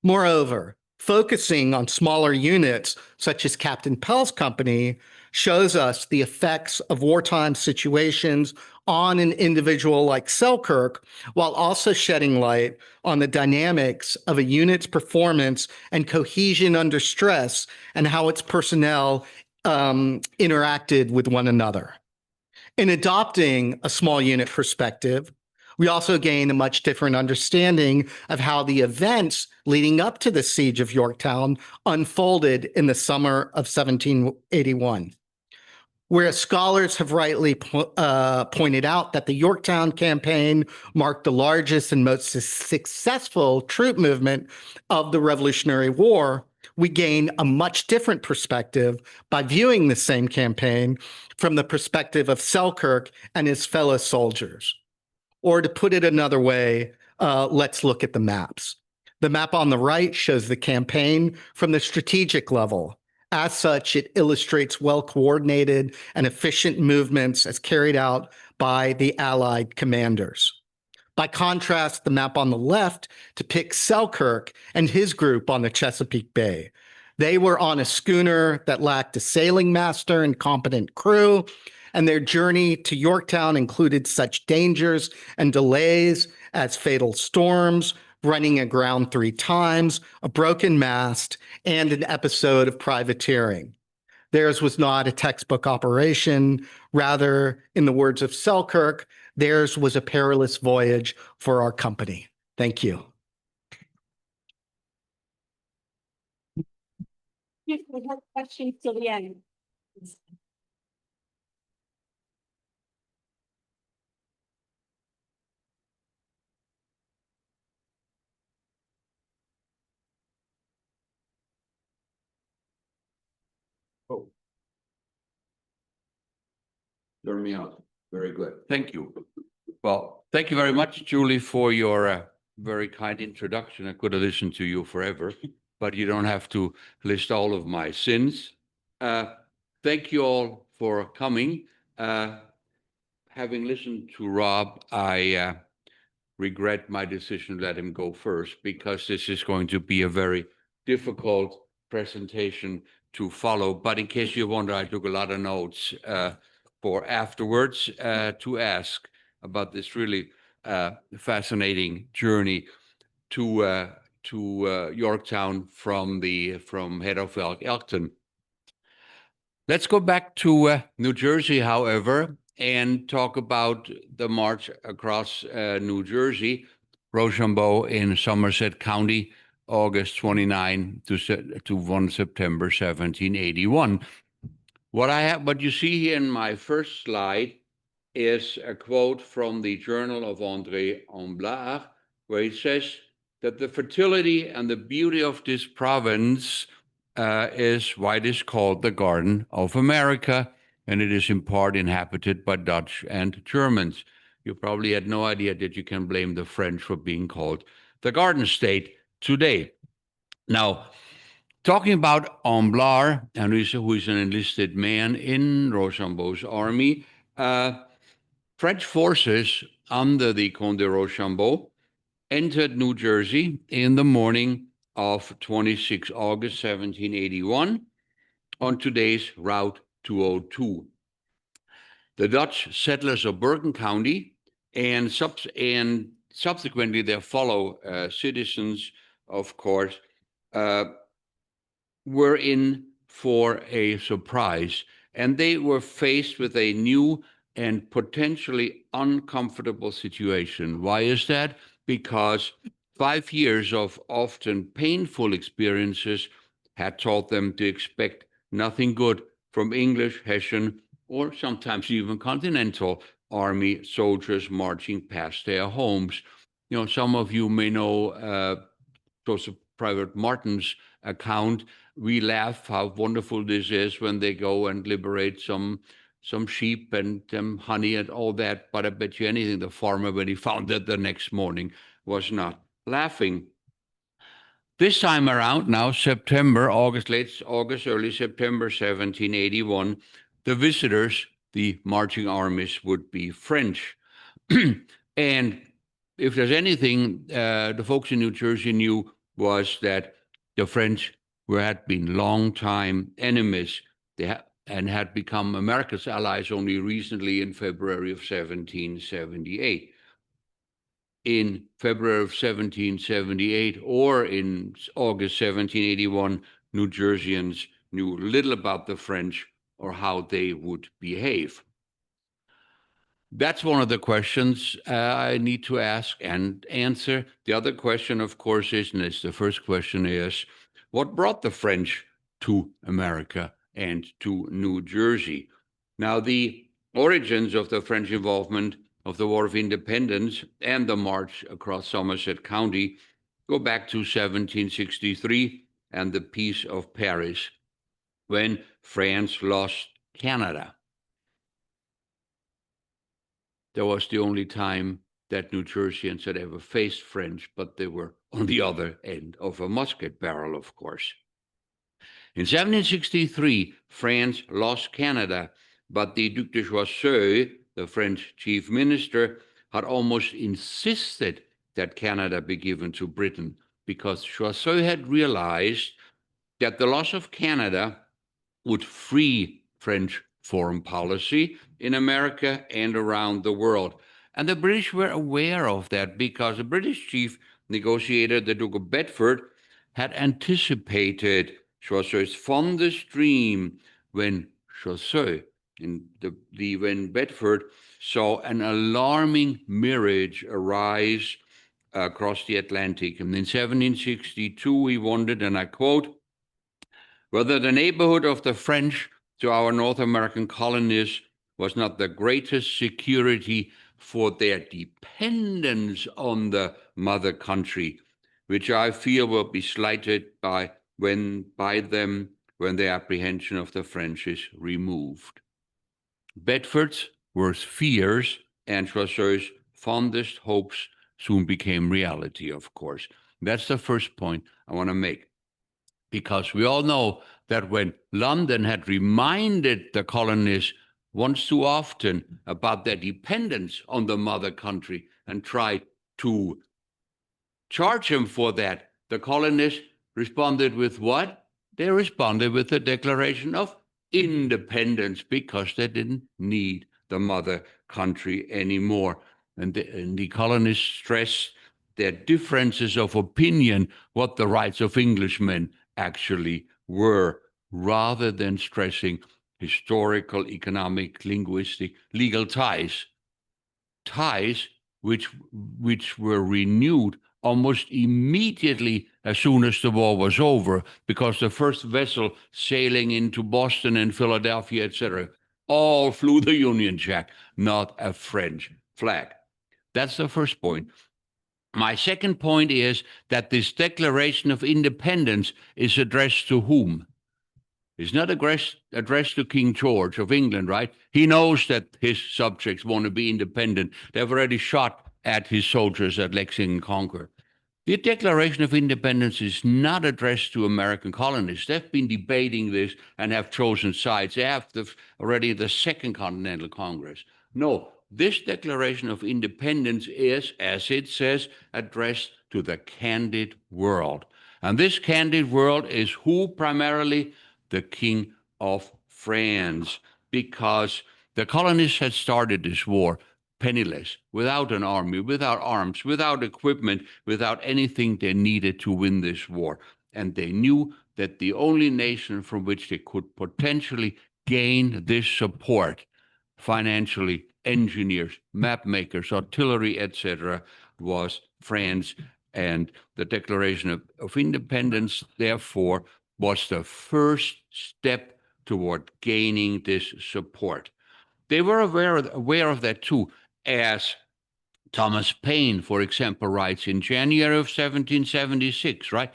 Moreover, focusing on smaller units, such as Captain Pell's company, shows us the effects of wartime situations on an individual like Selkirk, while also shedding light on the dynamics of a unit's performance and cohesion under stress and how its personnel interacted with one another. In adopting a small unit perspective, we also gain a much different understanding of how the events leading up to the siege of Yorktown unfolded in the summer of 1781. Whereas scholars have rightly pointed out that the Yorktown campaign marked the largest and most successful troop movement of the Revolutionary War, we gain a much different perspective by viewing the same campaign from the perspective of Selkirk and his fellow soldiers. Or to put it another way, let's look at the maps. The map on the right shows the campaign from the strategic level. As such, it illustrates well-coordinated and efficient movements as carried out by the Allied commanders. By contrast, the map on the left depicts Selkirk and his group on the Chesapeake Bay. They were on a schooner that lacked a sailing master and competent crew, and their journey to Yorktown included such dangers and delays as fatal storms, running aground 3 times, a broken mast, and an episode of privateering. Theirs was not a textbook operation. Rather, in the words of Selkirk, theirs was a perilous voyage for our company. Thank you. We have questions till the end. Oh. Turn me on. Very good. Thank you. Well, thank you very much, Julie, for your very kind introduction. I could have listened to you forever, but you don't have to list all of my sins. Thank you all for coming. Having listened to Rob, I regret my decision to let him go first, because this is going to be a very difficult presentation to follow. But in case you wonder, I took a lot of notes for afterwards to ask about this really fascinating journey to Yorktown from head of Elkton. Let's go back to New Jersey, however, and talk about the march across New Jersey, Rochambeau in Somerset County, August 29 to 1 September 1781. What you see here in my first slide is a quote from the Journal of André Amblard, where he says that the fertility and the beauty of this province is why it is called the Garden of America, and it is in part inhabited by Dutch and Germans. You probably had no idea that you can blame the French for being called the Garden State today. Now, talking about Amblard, and who is an enlisted man in Rochambeau's army, French forces under the Comte de Rochambeau entered New Jersey in the morning of 26 August 1781 on today's Route 202. The Dutch settlers of Bergen County and subsequently their fellow citizens, of course, were in for a surprise, and they were faced with a new and potentially uncomfortable situation. Why is that? Because 5 years of often painful experiences had taught them to expect nothing good from English, Hessian, or sometimes even Continental Army soldiers marching past their homes. You know, some of you may know Joseph Private Martin's account. We laugh how wonderful this is when they go and liberate some sheep and honey and all that. But I bet you anything, the farmer, when he found it the next morning, was not laughing. This time around, now late August, early September 1781, the visitors, the marching armies, would be French. And if there's anything the folks in New Jersey knew, was that the French had been long-time enemies and had become America's allies only recently in February of 1778. In February of 1778 or in August 1781, New Jerseyans knew little about the French or how they would behave. That's one of the questions I need to ask and answer. The other question, of course, the first question is, what brought the French to America and to New Jersey? Now, the origins of the French involvement of the War of Independence and the march across Somerset County go back to 1763 and the Peace of Paris, when France lost Canada. That was the only time that New Jerseyans had ever faced French, but they were on the other end of a musket barrel, of course. In 1763, France lost Canada, but the Duc de Choiseul, the French chief minister, had almost insisted that Canada be given to Britain, because Choiseul had realized that the loss of Canada would free French foreign policy in America and around the world. And the British were aware of that, because the British chief negotiator, the Duke of Bedford, had anticipated Choiseul's fondest dream when when Bedford saw an alarming mirage arise across the Atlantic. And in 1762, he wondered, and I quote, whether the neighborhood of the French to our North American colonies was not the greatest security for their dependence on the mother country, which I feel will be slighted by them when the apprehension of the French is removed. Bedford's worst fears and Choiseul's fondest hopes soon became reality, of course. That's the first point I want to make, because we all know that when London had reminded the colonists once too often about their dependence on the mother country and tried to charge them for that, the colonists responded with what? They responded with the Declaration of Independence, because they didn't need the mother country anymore. And the colonists stressed their differences of opinion, what the rights of Englishmen actually were, rather than stressing historical, economic, linguistic, legal ties which were renewed almost immediately as soon as the war was over, because the first vessel sailing into Boston and Philadelphia, etc., all flew the Union Jack, not a French flag. That's the first point. My second point is that this Declaration of Independence is addressed to whom? It's not addressed to King George of England, right? He knows that his subjects want to be independent. They've already shot at his soldiers at Lexington and Concord. The Declaration of Independence is not addressed to American colonists. They've been debating this and have chosen sides. They have already the Second Continental Congress. No, this Declaration of Independence is, as it says, addressed to the candid world. And this candid world is who primarily? The King of France, because the colonists had started this war penniless, without an army, without arms, without equipment, without anything they needed to win this war. And they knew that the only nation from which they could potentially gain this support, financially, engineers, map makers, artillery, etc., was France. And the Declaration of Independence, therefore, was the first step toward gaining this support. They were aware of that too, as Thomas Paine, for example, writes in January of 1776, right?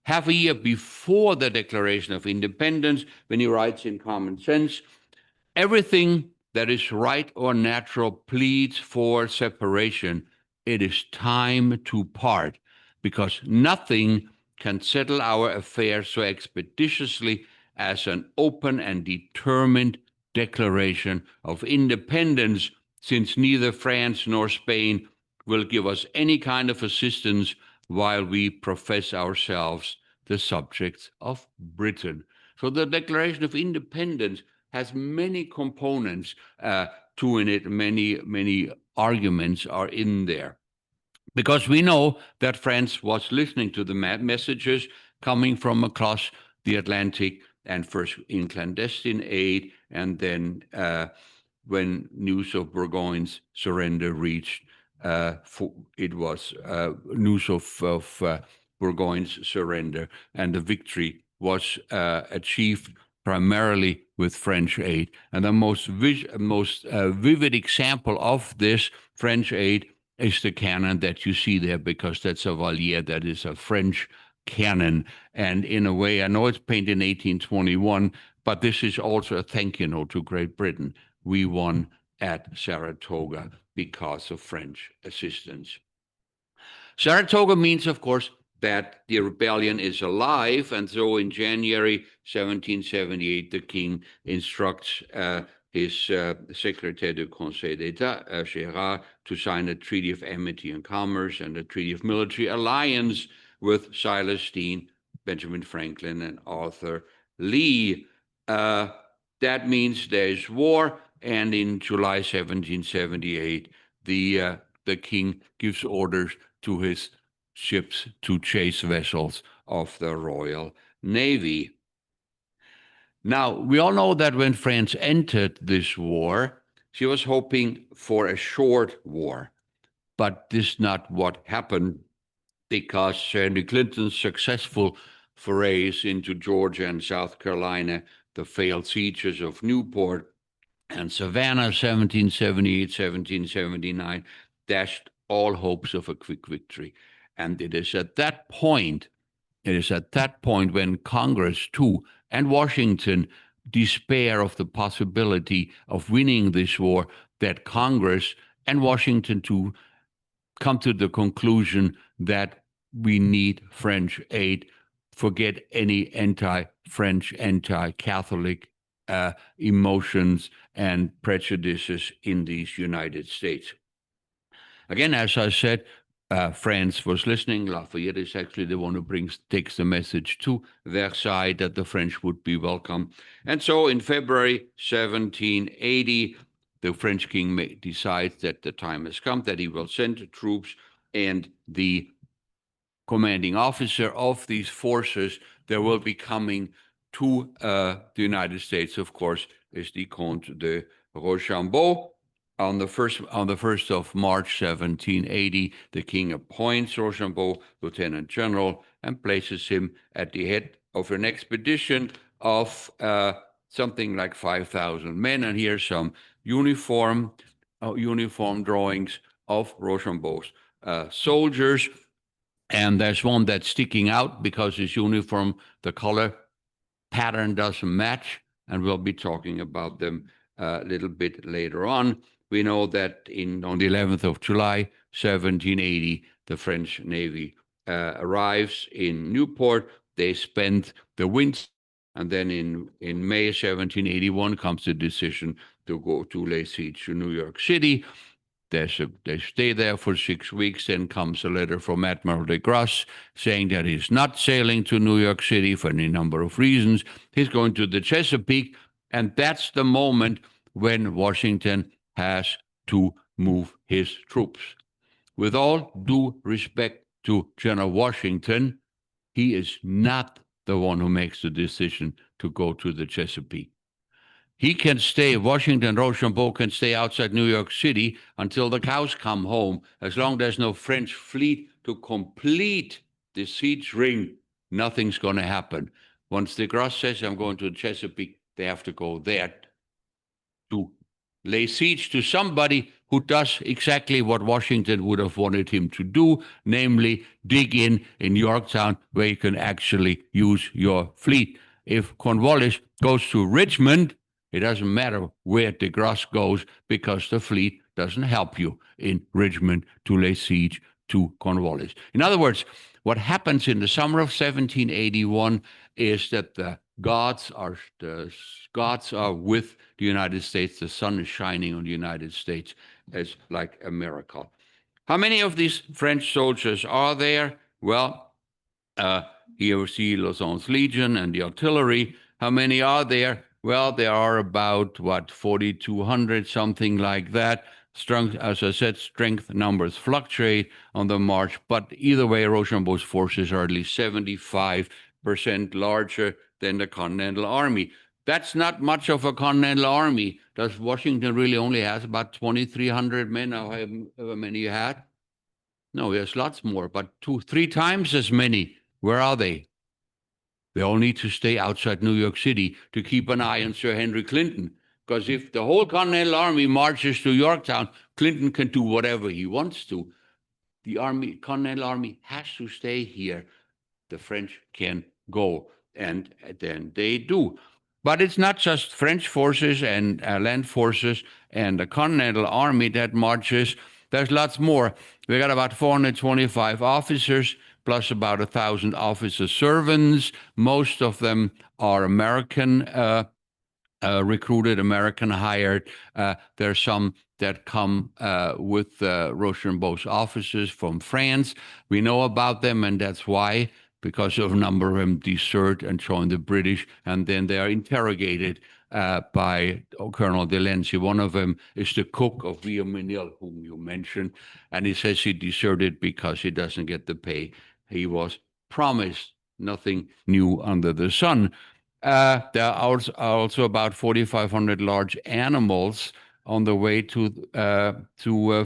Half a year before the Declaration of Independence, when he writes in Common Sense, everything that is right or natural pleads for separation. It is time to part, because nothing can settle our affairs so expeditiously as an open and determined declaration of independence, since neither France nor Spain will give us any kind of assistance while we profess ourselves the subjects of Britain. So the Declaration of Independence has many components to it. Many arguments are in there, because we know that France was listening to the messages coming from across the Atlantic, and first in clandestine aid, and then when news of Burgoyne's surrender reached, it was news of Burgoyne's surrender, and the victory was achieved primarily with French aid. And the most vivid example of this French aid is the cannon that you see there, because that's a Valier, that is a French cannon. And in a way, I know it's painted in 1821, but this is also a thank you note to Great Britain. We won at Saratoga because of French assistance. Saratoga means, of course, that the rebellion is alive, and so in January 1778, the king instructs his Secrétaire du Conseil d'État, Gérard, to sign a treaty of amity and commerce and a treaty of military alliance with Silas Deane, Benjamin Franklin, and Arthur Lee. That means there's war, and in July 1778, the king gives orders to his ships to chase vessels of the Royal Navy. Now, we all know that when France entered this war, she was hoping for a short war, but this is not what happened, because Henry Clinton's successful forays into Georgia and South Carolina, the failed sieges of Newport and Savannah, 1778, 1779, dashed all hopes of a quick victory. And it is at that point It is at that point when Congress too and Washington despair of the possibility of winning this war that Congress and Washington too come to the conclusion that we need French aid. Forget any anti-French, anti-Catholic emotions and prejudices in these United States. Again, as I said, France was listening. Lafayette is actually the one who takes the message to Versailles that the French would be welcome. And so in February 1780, the French king decides that the time has come, that he will send troops, and the commanding officer of these forces that will be coming to the United States, of course, is the Comte de Rochambeau. On the 1st of March 1780, the king appoints Rochambeau lieutenant general and places him at the head of an expedition of something like 5,000 men. And here's some uniform drawings of Rochambeau's soldiers. And there's one that's sticking out because his uniform, the color pattern doesn't match, and we'll be talking about them a little bit later on. We know that on the 11th of July, 1780, the French Navy arrives in Newport. They spend the winter, and then in May 1781 comes the decision to go to lay siege to New York City. They stay there for 6 weeks. Then comes a letter from Admiral de Grasse saying that he's not sailing to New York City for any number of reasons. He's going to the Chesapeake, and that's the moment when Washington has to move his troops. With all due respect to General Washington, he is not the one who makes the decision to go to the Chesapeake. He can stay, Washington, Rochambeau can stay outside New York City until the cows come home. As long as there's no French fleet to complete the siege ring, nothing's going to happen. Once de Grasse says, I'm going to the Chesapeake, they have to go there to lay siege to somebody who does exactly what Washington would have wanted him to do, namely dig in Yorktown where you can actually use your fleet. If Cornwallis goes to Richmond, it doesn't matter where de Grasse goes because the fleet doesn't help you in Richmond to lay siege to Cornwallis. In other words, what happens in the summer of 1781 is that the gods are with the United States. The sun is shining on the United States as like a miracle. How many of these French soldiers are there? Well, here we see Lauzon's Legion and the artillery. How many are there? Well, there are about, 4,200, something like that. Strength, as I said, strength numbers fluctuate on the march, but either way, Rochambeau's forces are at least 75% larger than the Continental Army. That's not much of a Continental Army. Does Washington really only has about 2,300 men, however many you had? No, there's lots more, but 2-3 times as many. Where are they? They all need to stay outside New York City to keep an eye on Sir Henry Clinton. Because if the whole Continental Army marches to Yorktown, Clinton can do whatever he wants to. The Continental Army has to stay here. The French can go, and then they do. But it's not just French forces and land forces and the Continental Army that marches. There's lots more. We got about 425 officers, plus about 1,000 officer servants. Most of them are American recruited, American hired. There's some that come with Rochambeau's officers from France. We know about them, and that's why, because of a number of them desert and join the British, and then they are interrogated by Colonel Delancey. One of them is the cook of Villamenil, whom you mentioned, and he says he deserted because he doesn't get the pay he was promised. Nothing new under the sun. There are also about 4,500 large animals on the way to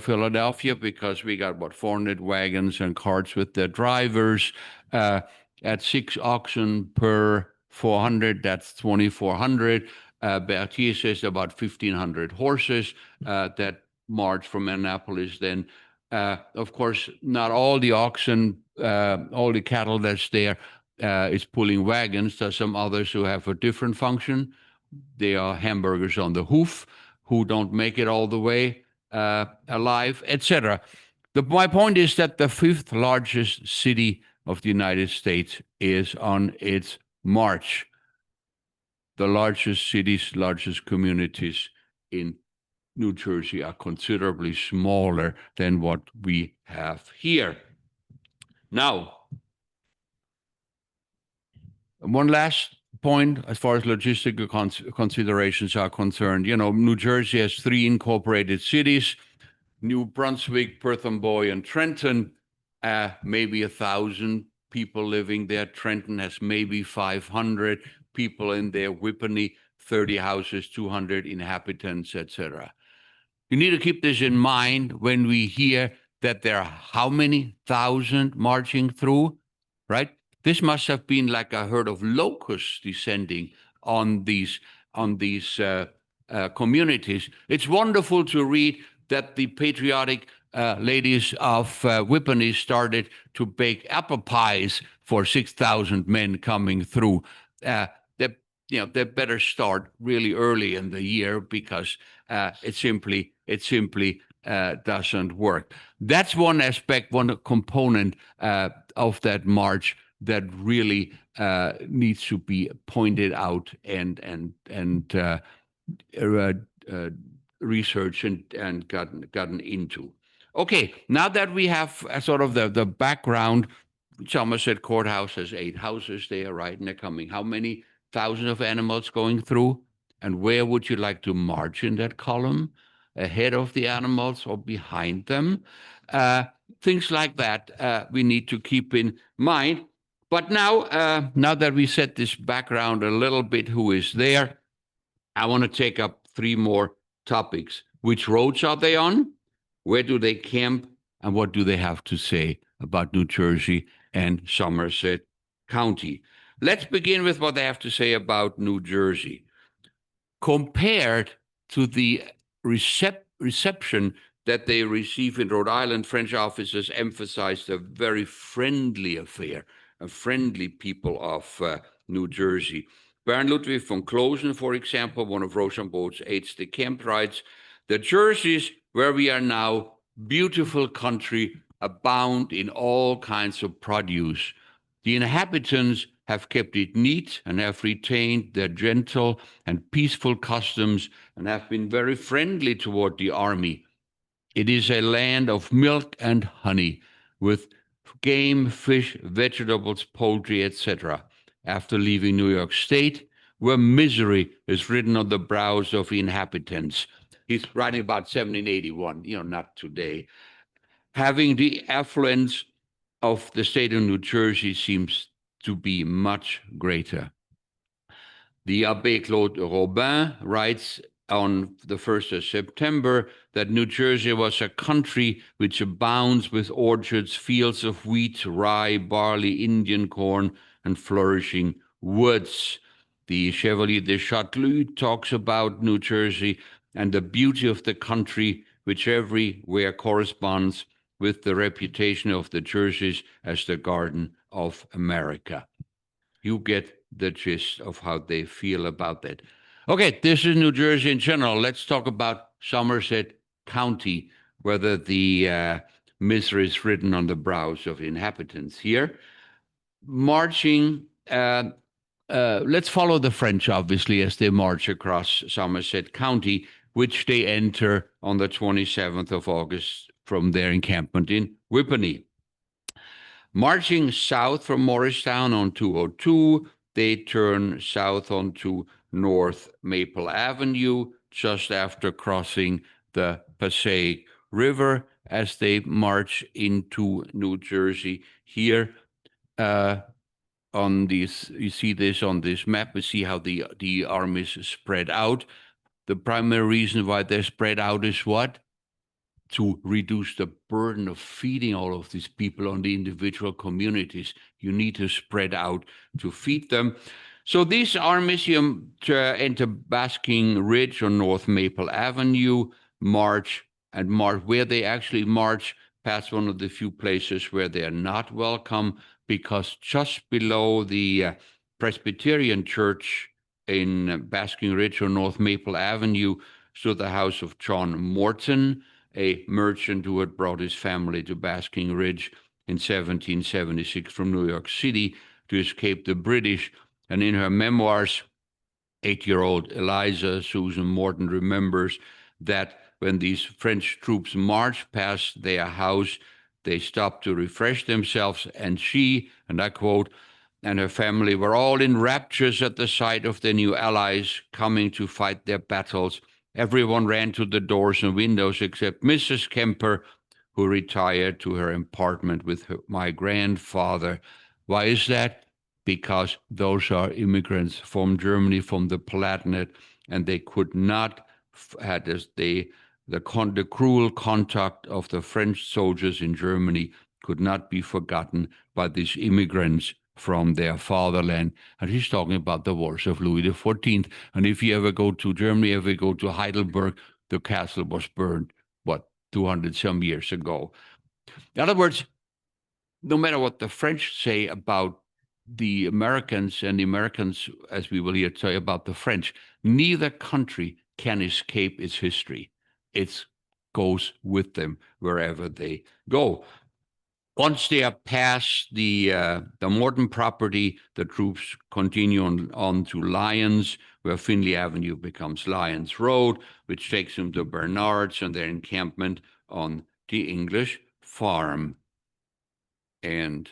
Philadelphia, because we got 400 wagons and carts with their drivers. At 6 oxen per 400, that's 2,400. Berthier says about 1,500 horses that march from Annapolis. Then, of course, not all the oxen, all the cattle that's there is pulling wagons. There's some others who have a different function. They are hamburgers on the hoof who don't make it all the way alive, etc. My point is that the fifth largest city of the United States is on its march. The largest cities, largest communities in New Jersey are considerably smaller than what we have here. Now, one last point as far as logistical considerations are concerned. You know, New Jersey has 3 incorporated cities: New Brunswick, Perth Amboy, and Trenton. Maybe 1,000 people living there. Trenton has maybe 500 people in there. Whippany, 30 houses, 200 inhabitants, etc. You need to keep this in mind when we hear that there are how many thousand marching through, right? This must have been like a herd of locusts descending on these communities. It's wonderful to read that the patriotic ladies of Whippany started to bake apple pies for 6,000 men coming through. They better start really early in the year, because it simply doesn't work. That's one aspect, one component of that march that really needs to be pointed out and researched and gotten into. Okay, now that we have sort of the background, Somerset Courthouse has 8 houses there, right? And they're coming. How many thousands of animals going through? And where would you like to march in that column? Ahead of the animals or behind them? Things like that we need to keep in mind. But now, now that we set this background a little bit, who is there, I want to take up 3 more topics. Which roads are they on? Where do they camp? And what do they have to say about New Jersey and Somerset County? Let's begin with what they have to say about New Jersey. Compared to the reception that they receive in Rhode Island, French officers emphasized a very friendly affair, a friendly people of New Jersey. Baron Ludwig von Closen, for example, one of Rochambeau's aides-de-camp, writes, "The Jerseys, where we are now, beautiful country, abound in all kinds of produce. The inhabitants have kept it neat and have retained their gentle and peaceful customs and have been very friendly toward the army. It is a land of milk and honey, with game, fish, vegetables, poultry, etc. After leaving New York State, where misery is written on the brows of the inhabitants." He's writing about 1781, not today. "Having the affluence of the state of New Jersey seems to be much greater." The Abbé Claude Robin writes on the 1st of September that New Jersey was a country which abounds with orchards, fields of wheat, rye, barley, Indian corn, and flourishing woods. The Chevalier de Châtelet talks about New Jersey and the beauty of the country, which everywhere corresponds with the reputation of the Jerseys as the Garden of America. You get the gist of how they feel about that. Okay, this is New Jersey in general. Let's talk about Somerset County, whether the misery is written on the brows of inhabitants here. Marching, let's follow the French, obviously, as they march across Somerset County, which they enter on the 27th of August from their encampment in Whippany. Marching south from Morristown on 202, they turn south onto North Maple Avenue just after crossing the Passaic River as they march into New Jersey. Here on this, you see this on this map, we see how the armies spread out. The primary reason why they're spread out is what? To reduce the burden of feeding all of these people on the individual communities. You need to spread out to feed them. So these armies enter Basking Ridge on North Maple Avenue, march, where they actually march perhaps one of the few places where they are not welcome, because just below the Presbyterian Church in Basking Ridge on North Maple Avenue stood the house of John Morton, a merchant who had brought his family to Basking Ridge in 1776 from New York City to escape the British. And in her memoirs, 8-year-old Eliza Susan Morton remembers that when these French troops marched past their house, they stopped to refresh themselves, and she, and I quote, and her family were all in raptures at the sight of their new allies coming to fight their battles. Everyone ran to the doors and windows except Mrs. Kemper, who retired to her apartment with my grandfather. Why is that? Because those are immigrants from Germany, from the Palatinate, and they could not had the cruel conduct of the French soldiers in Germany could not be forgotten by these immigrants from their fatherland. And he's talking about the wars of Louis XIV. And if you ever go to Germany, ever go to Heidelberg, the castle was burned, 200 some years ago. In other words, no matter what the French say about the Americans, and the Americans, as we will here say about the French, neither country can escape its history. It goes with them wherever they go. Once they are past the Morton property, the troops continue on to Lyons, where Finley Avenue becomes Lyons Road, which takes them to Bernard's and their encampment on the English farm. And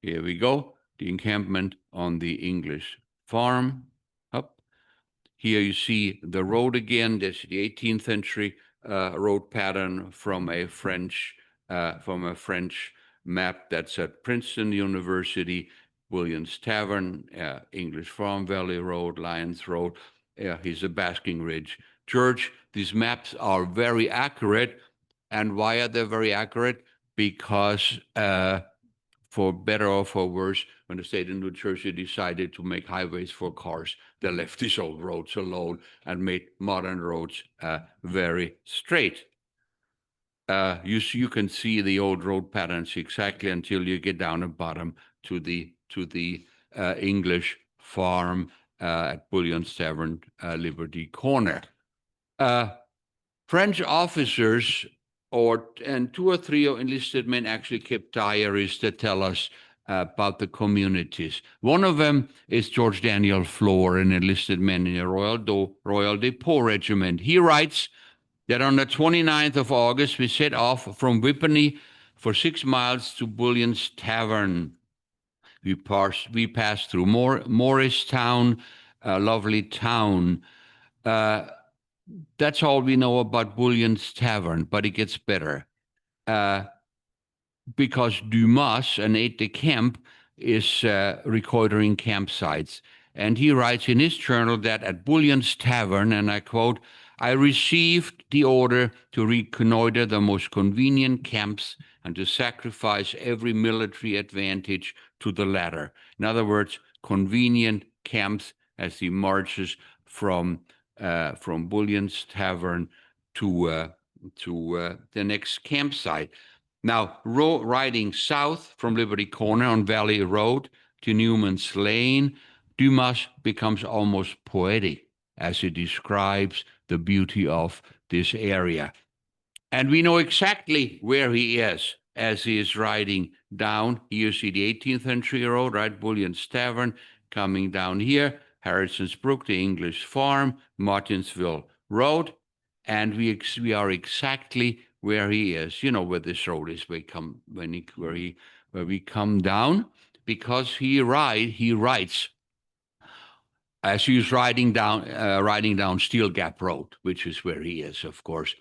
here we go, the encampment on the English farm. Up here you see the road again. That's the 18th century road pattern from a French map that's at Princeton University, Williams Tavern, English Farm Valley Road, Lyons Road. Here's a Basking Ridge Church. These maps are very accurate. And why are they very accurate? Because for better or for worse, when the state of New Jersey decided to make highways for cars, they left these old roads alone and made modern roads very straight. You can see the old road patterns exactly until you get down the bottom to the English farm at Bullion's Tavern, Liberty Corner. French officers and 2 or 3 enlisted men actually kept diaries that tell us about the communities. One of them is George Daniel Floor, an enlisted man in the Royal Depot Regiment. He writes that on the 29th of August, we set off from Whippany for 6 miles to Bullion's Tavern. We passed through Morristown, a lovely town. That's all we know about Bullion's Tavern, but it gets better. Because Dumas, an aide-de-camp, is recording campsites. And he writes in his journal that at Bullion's Tavern, and I quote, I received the order to reconnoiter the most convenient camps and to sacrifice every military advantage to the latter. In other words, convenient camps as he marches from Bullion's Tavern to the next campsite. Now, riding south from Liberty Corner on Valley Road to Newman's Lane, Dumas becomes almost poetic as he describes the beauty of this area. And we know exactly where he is as he is riding down. Here you see the 18th century road, right? Bullion's Tavern, coming down here, Harrison's Brook, the English Farm, Martinsville Road, and we are exactly where he is. You know where this road is. Where we come down, because he writes as he's riding down Steel Gap Road, which is where he is, of course.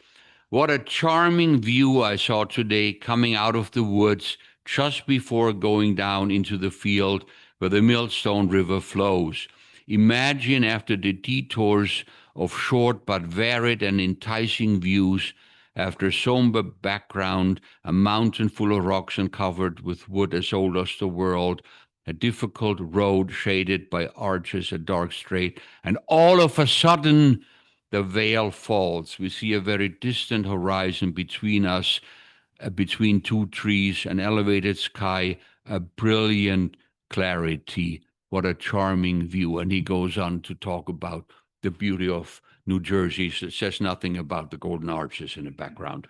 What a charming view I saw today coming out of the woods just before going down into the field where the Millstone River flows. Imagine after the detours of short but varied and enticing views, after somber background, a mountain full of rocks and covered with wood as old as the world, a difficult road shaded by arches, a dark straight, and all of a sudden the veil falls. We see a very distant horizon between us, between two trees, an elevated sky, a brilliant clarity. What a charming view. And he goes on to talk about the beauty of New Jersey. So it says nothing about the Golden Arches in the background.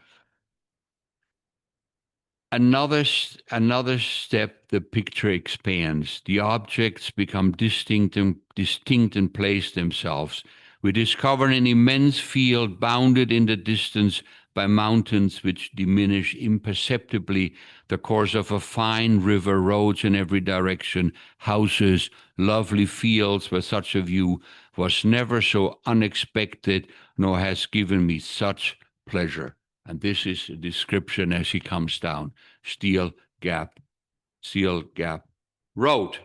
Another step, the picture expands. The objects become distinct and place themselves. We discover an immense field bounded in the distance by mountains which diminish imperceptibly, the course of a fine river, roads in every direction, houses, lovely fields where such a view was never so unexpected, nor has given me such pleasure. And this is a description as he comes down Steel Gap Road.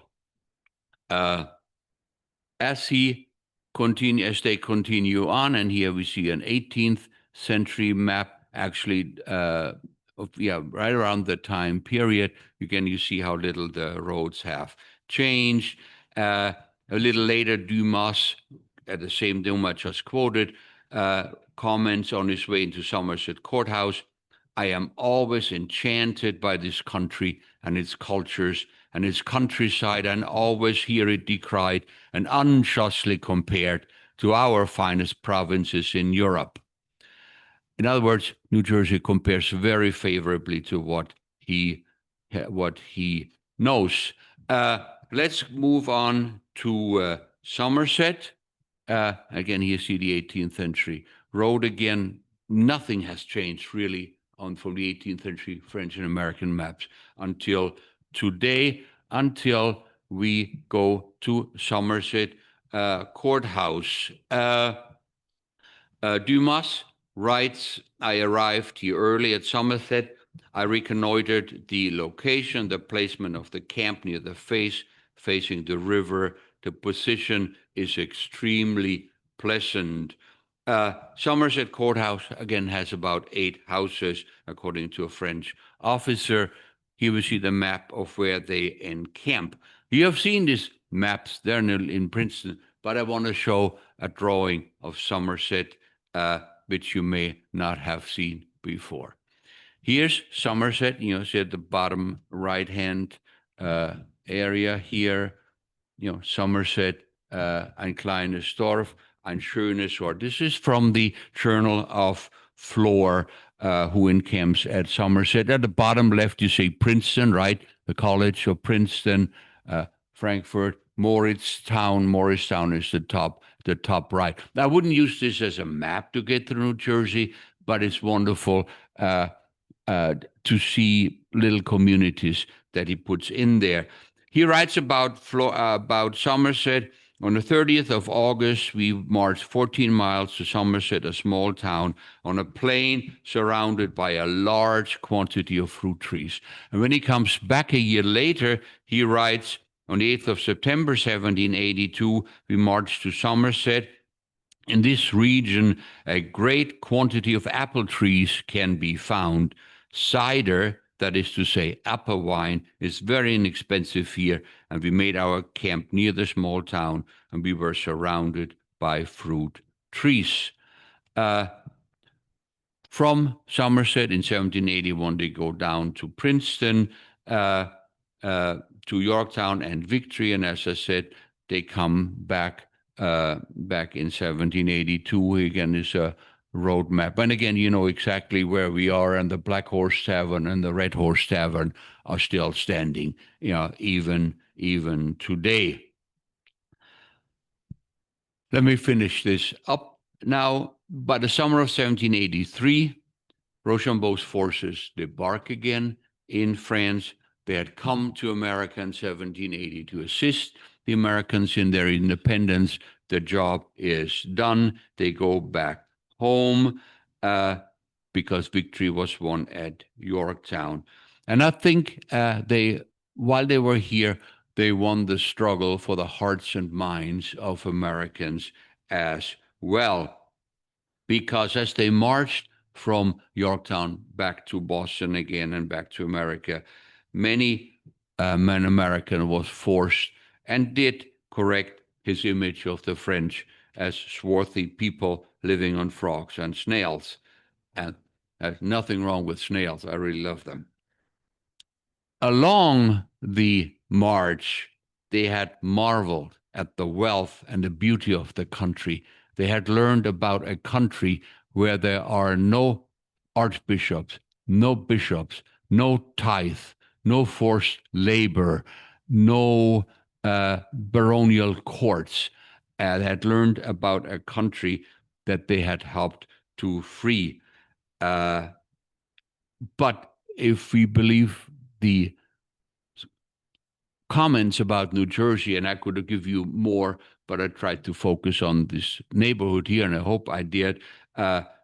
As they continue on, and here we see an 18th century map, actually, right around the time period. Again, you see how little the roads have changed. A little later, Dumas, at the same Dumas just quoted, comments on his way into Somerset Courthouse. I am always enchanted by this country and its cultures and its countryside, and always hear it decried and unjustly compared to our finest provinces in Europe. In other words, New Jersey compares very favorably to what he knows. Let's move on to Somerset. Again, here you see the 18th century road again. Nothing has changed really from the 18th century French and American maps until today, until we go to Somerset Courthouse. Dumas writes, I arrived here early at Somerset. I reconnoitered the location, the placement of the camp near the face, facing the river. The position is extremely pleasant. Somerset Courthouse, again, has about 8 houses, according to a French officer. Here we see the map of where they encamp. You have seen these maps, they're in Princeton, but I want to show a drawing of Somerset, which you may not have seen before. Here's Somerset, see at the bottom right-hand area here, Somerset, ein kleines Dorf, ein schönes Ort. This is from the Journal of Flor, who encamps at Somerset. At the bottom left, you see Princeton, right? The College of Princeton, Frankfurt, Morristown is the top right. I wouldn't use this as a map to get to New Jersey, but it's wonderful to see little communities that he puts in there. He writes about Somerset. On the 30th of August, we marched 14 miles to Somerset, a small town, on a plain surrounded by a large quantity of fruit trees. And when he comes back a year later, he writes, on the 8th of September, 1782, we marched to Somerset. In this region, a great quantity of apple trees can be found. Cider, that is to say, apple wine, is very inexpensive here, and we made our camp near the small town, and we were surrounded by fruit trees. From Somerset in 1781, they go down to Princeton, to Yorktown and Victory, and as I said, they come back in 1782. Again, is a road map. And again, you know exactly where we are, and the Black Horse Tavern and the Red Horse Tavern are still standing, even today. Let me finish this up now. By the summer of 1783, Rochambeau's forces debark again in France. They had come to America in 1780 to assist the Americans in their independence. The job is done. They go back home because victory was won at Yorktown. And I think while they were here, they won the struggle for the hearts and minds of Americans as well. Because as they marched from Yorktown back to Boston again and back to America, many an American was forced and did correct his image of the French as swarthy people living on frogs and snails. And There's nothing wrong with snails. I really love them. Along the march, they had marveled at the wealth and the beauty of the country. They had learned about a country where there are no archbishops, no bishops, no tithe, no forced labor, no baronial courts. They had learned about a country that they had helped to free. But if we believe the comments about New Jersey, and I could give you more, but I tried to focus on this neighborhood here, and I hope I did.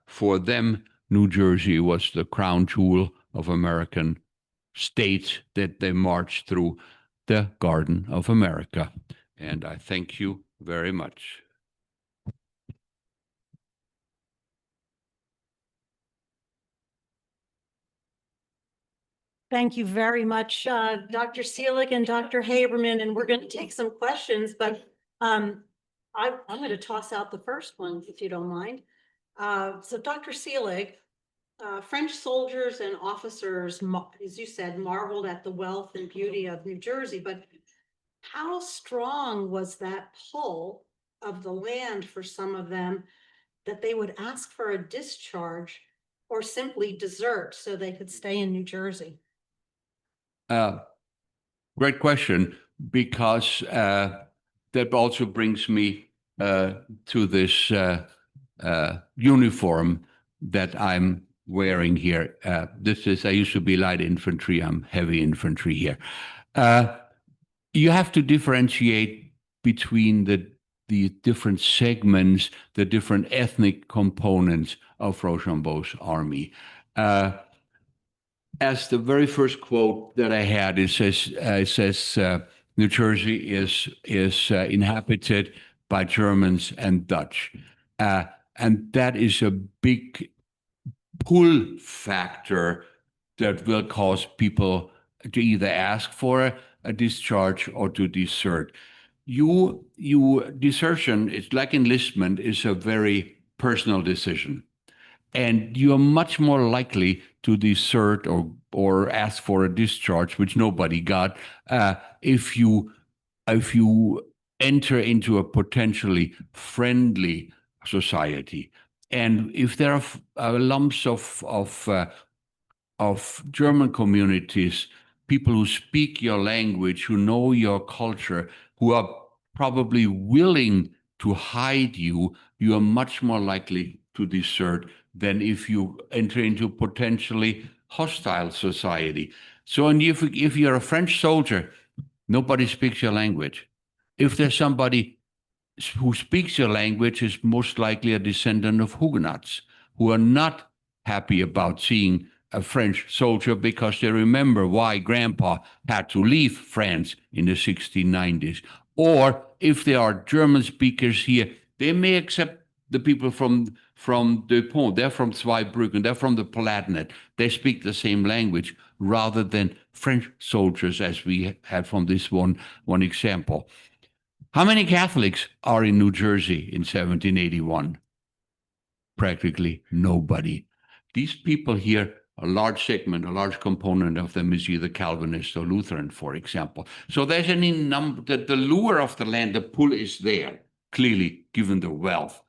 For them, New Jersey was the crown jewel of American states that they marched through the Garden of America. And I thank you very much. Thank you very much, Dr. Selig and Dr. Haberman, and we're going to take some questions, but I'm going to toss out the first one, if you don't mind. So Dr. Selig, French soldiers and officers, as you said, marveled at the wealth and beauty of New Jersey, but how strong was that pull of the land for some of them that they would ask for a discharge or simply desert so they could stay in New Jersey? Great question, because that also brings me to this uniform that I'm wearing here. I used to be light infantry. I'm heavy infantry here. You have to differentiate between the different segments, the different ethnic components of Rochambeau's army. As the very first quote that I had, it says New Jersey is inhabited by Germans and Dutch. And that is a big pull factor that will cause people to either ask for a discharge or to desert. Desertion, it's like enlistment, is a very personal decision. And you're much more likely to desert or ask for a discharge, which nobody got, if you enter into a potentially friendly society. And if there are lumps of German communities, people who speak your language, who know your culture, who are probably willing to hide you, you are much more likely to desert than if you enter into potentially hostile society. So, and if you're a French soldier, nobody speaks your language. If there's somebody who speaks your language, is most likely a descendant of Huguenots who are not happy about seeing a French soldier because they remember why Grandpa had to leave France in the 1690s. Or if there are German speakers here, they may accept the people from the Pont, they're from Zweibrücken, they're from the Palatinate. They speak the same language rather than French soldiers, as we had from this one example. How many Catholics are in New Jersey in 1781? Practically nobody. These people here, a large segment, a large component of them is either Calvinist or Lutheran, for example. So there's any number, the lure of the land, the pull is there, clearly, given the wealth.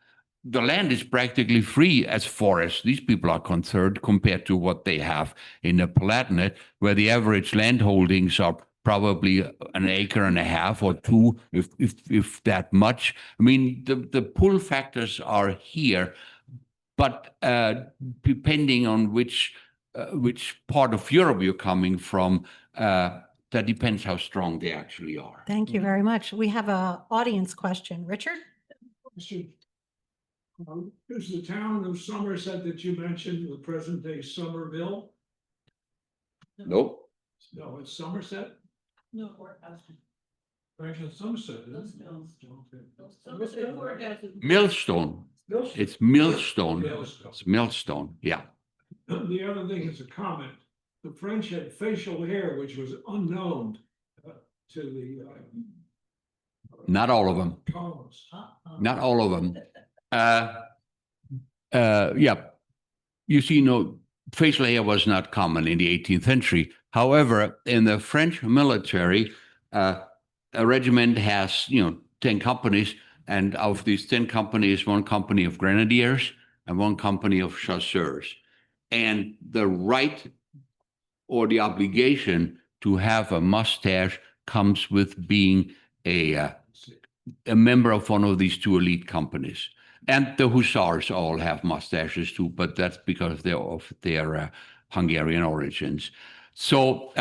The land is practically free as forest. These people are concerned compared to what they have in the Palatinate, where the average land holdings are probably an acre and a half or two, if that much. I mean, the pull factors are here, but depending on which part of Europe you're coming from, that depends how strong they actually are. Thank you very much. We have an audience question. Richard? Is the town of Somerset that you mentioned the present day Somerville? Nope. No, it's Somerset? No. Actually, Somerset, isn't it? Millstone. It's Millstone. It's Millstone, yeah. The other thing is a comment. The French had facial hair, which was unknown to the Not all of them. colonists. Not all of them. Yeah. You see, facial hair was not common in the 18th century. However, in the French military, a regiment has, 10 companies, and of these 10 companies, one company of grenadiers and one company of chasseurs. And the right or the obligation to have a mustache comes with being a member of one of these two elite companies. And the hussars all have mustaches too, but that's because they're of their Hungarian origins. So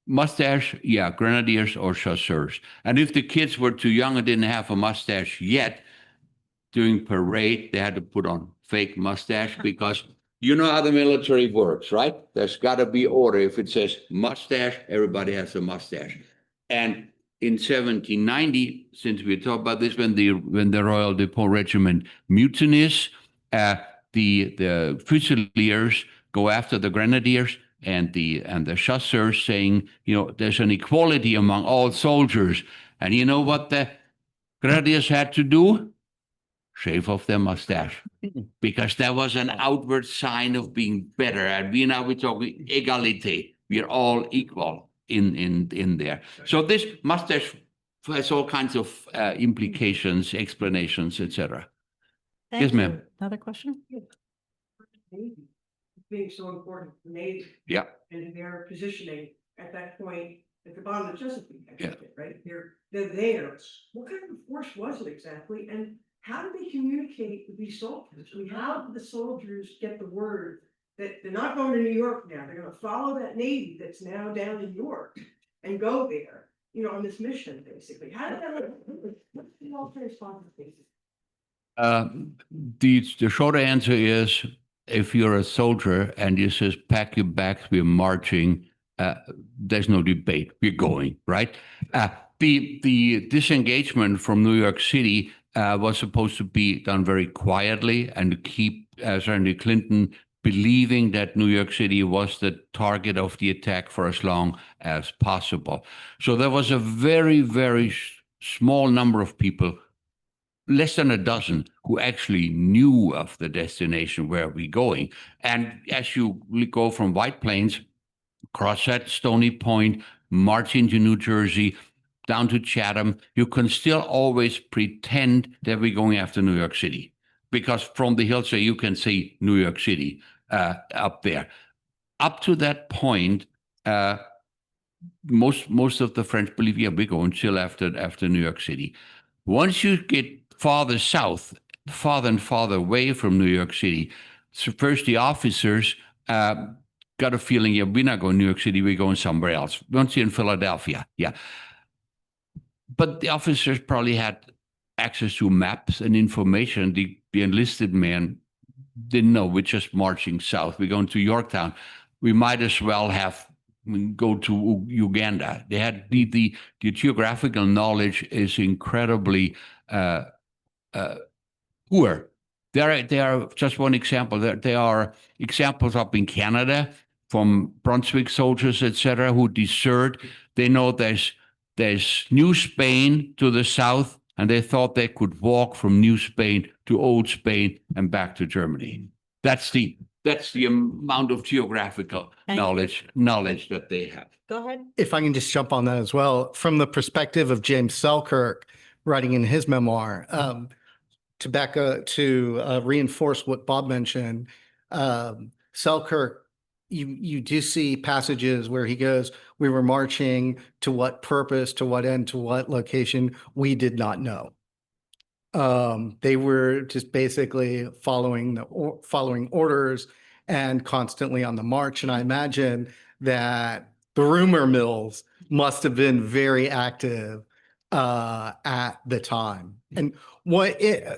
mustache, yeah, grenadiers or chasseurs. And if the kids were too young and didn't have a mustache yet, during parade, they had to put on fake mustache because you know how the military works, right? There's got to be order. If it says mustache, everybody has a mustache. And in 1790, since we talked about this, when the Royal Depot Regiment mutinies, the Fusiliers go after the grenadiers and the chasseurs, saying, there's an equality among all soldiers. And you know what the grenadiers had to do? Shave off their mustache, because that was an outward sign of being better. And we're talking equality. We're all equal in there. So this mustache has all kinds of implications, explanations, etc. Thank Yes, ma'am. you. Another question? Being so important, the Navy. Yeah. And their positioning at that point at the bottom of the Chesapeake, Yeah. right? They're there. What kind of force was it exactly? And how do they communicate with these soldiers? I mean, how do the soldiers get the word that they're not going to New York now? They're going to follow that Navy that's now down in York and go there, on this mission, basically. How did that, what's the alternate response, basically? The short answer is, if you're a soldier and you says, pack your bags, we're marching, there's no debate, we're going, right? The disengagement from New York City was supposed to be done very quietly and to keep certainly Clinton believing that New York City was the target of the attack for as long as possible. So there was a very, very small number of people, less than a dozen, who actually knew of the destination where we're going. And as you go from White Plains, cross at Stony Point, march into New Jersey, down to Chatham, you can still always pretend that we're going after New York City, because from the hillside you can see New York City up there. Up to that point, most of the French believe, yeah, we're going still after New York City. Once you get farther south, farther and farther away from New York City, so first the officers got a feeling, yeah, we're not going to New York City, we're going somewhere else. Once you're in Philadelphia, yeah. But the officers probably had access to maps and information. The enlisted men didn't know. We're just marching south. We're going to Yorktown. We might as well go to Uganda. They had the geographical knowledge is incredibly poor. There are just one example. There are examples up in Canada from Brunswick soldiers, etc., who desert. They know there's New Spain to the south, and they thought they could walk from New Spain to Old Spain and back to Germany. That's the amount of geographical knowledge that they have. Go ahead. If I can just jump on that as well, from the perspective of James Selkirk writing in his memoir, to reinforce what Bob mentioned, Selkirk, you do see passages where he goes, we were marching to what purpose, to what end, to what location, we did not know. They were just basically following orders and constantly on the march. And I imagine that the rumor mills must have been very active at the time. And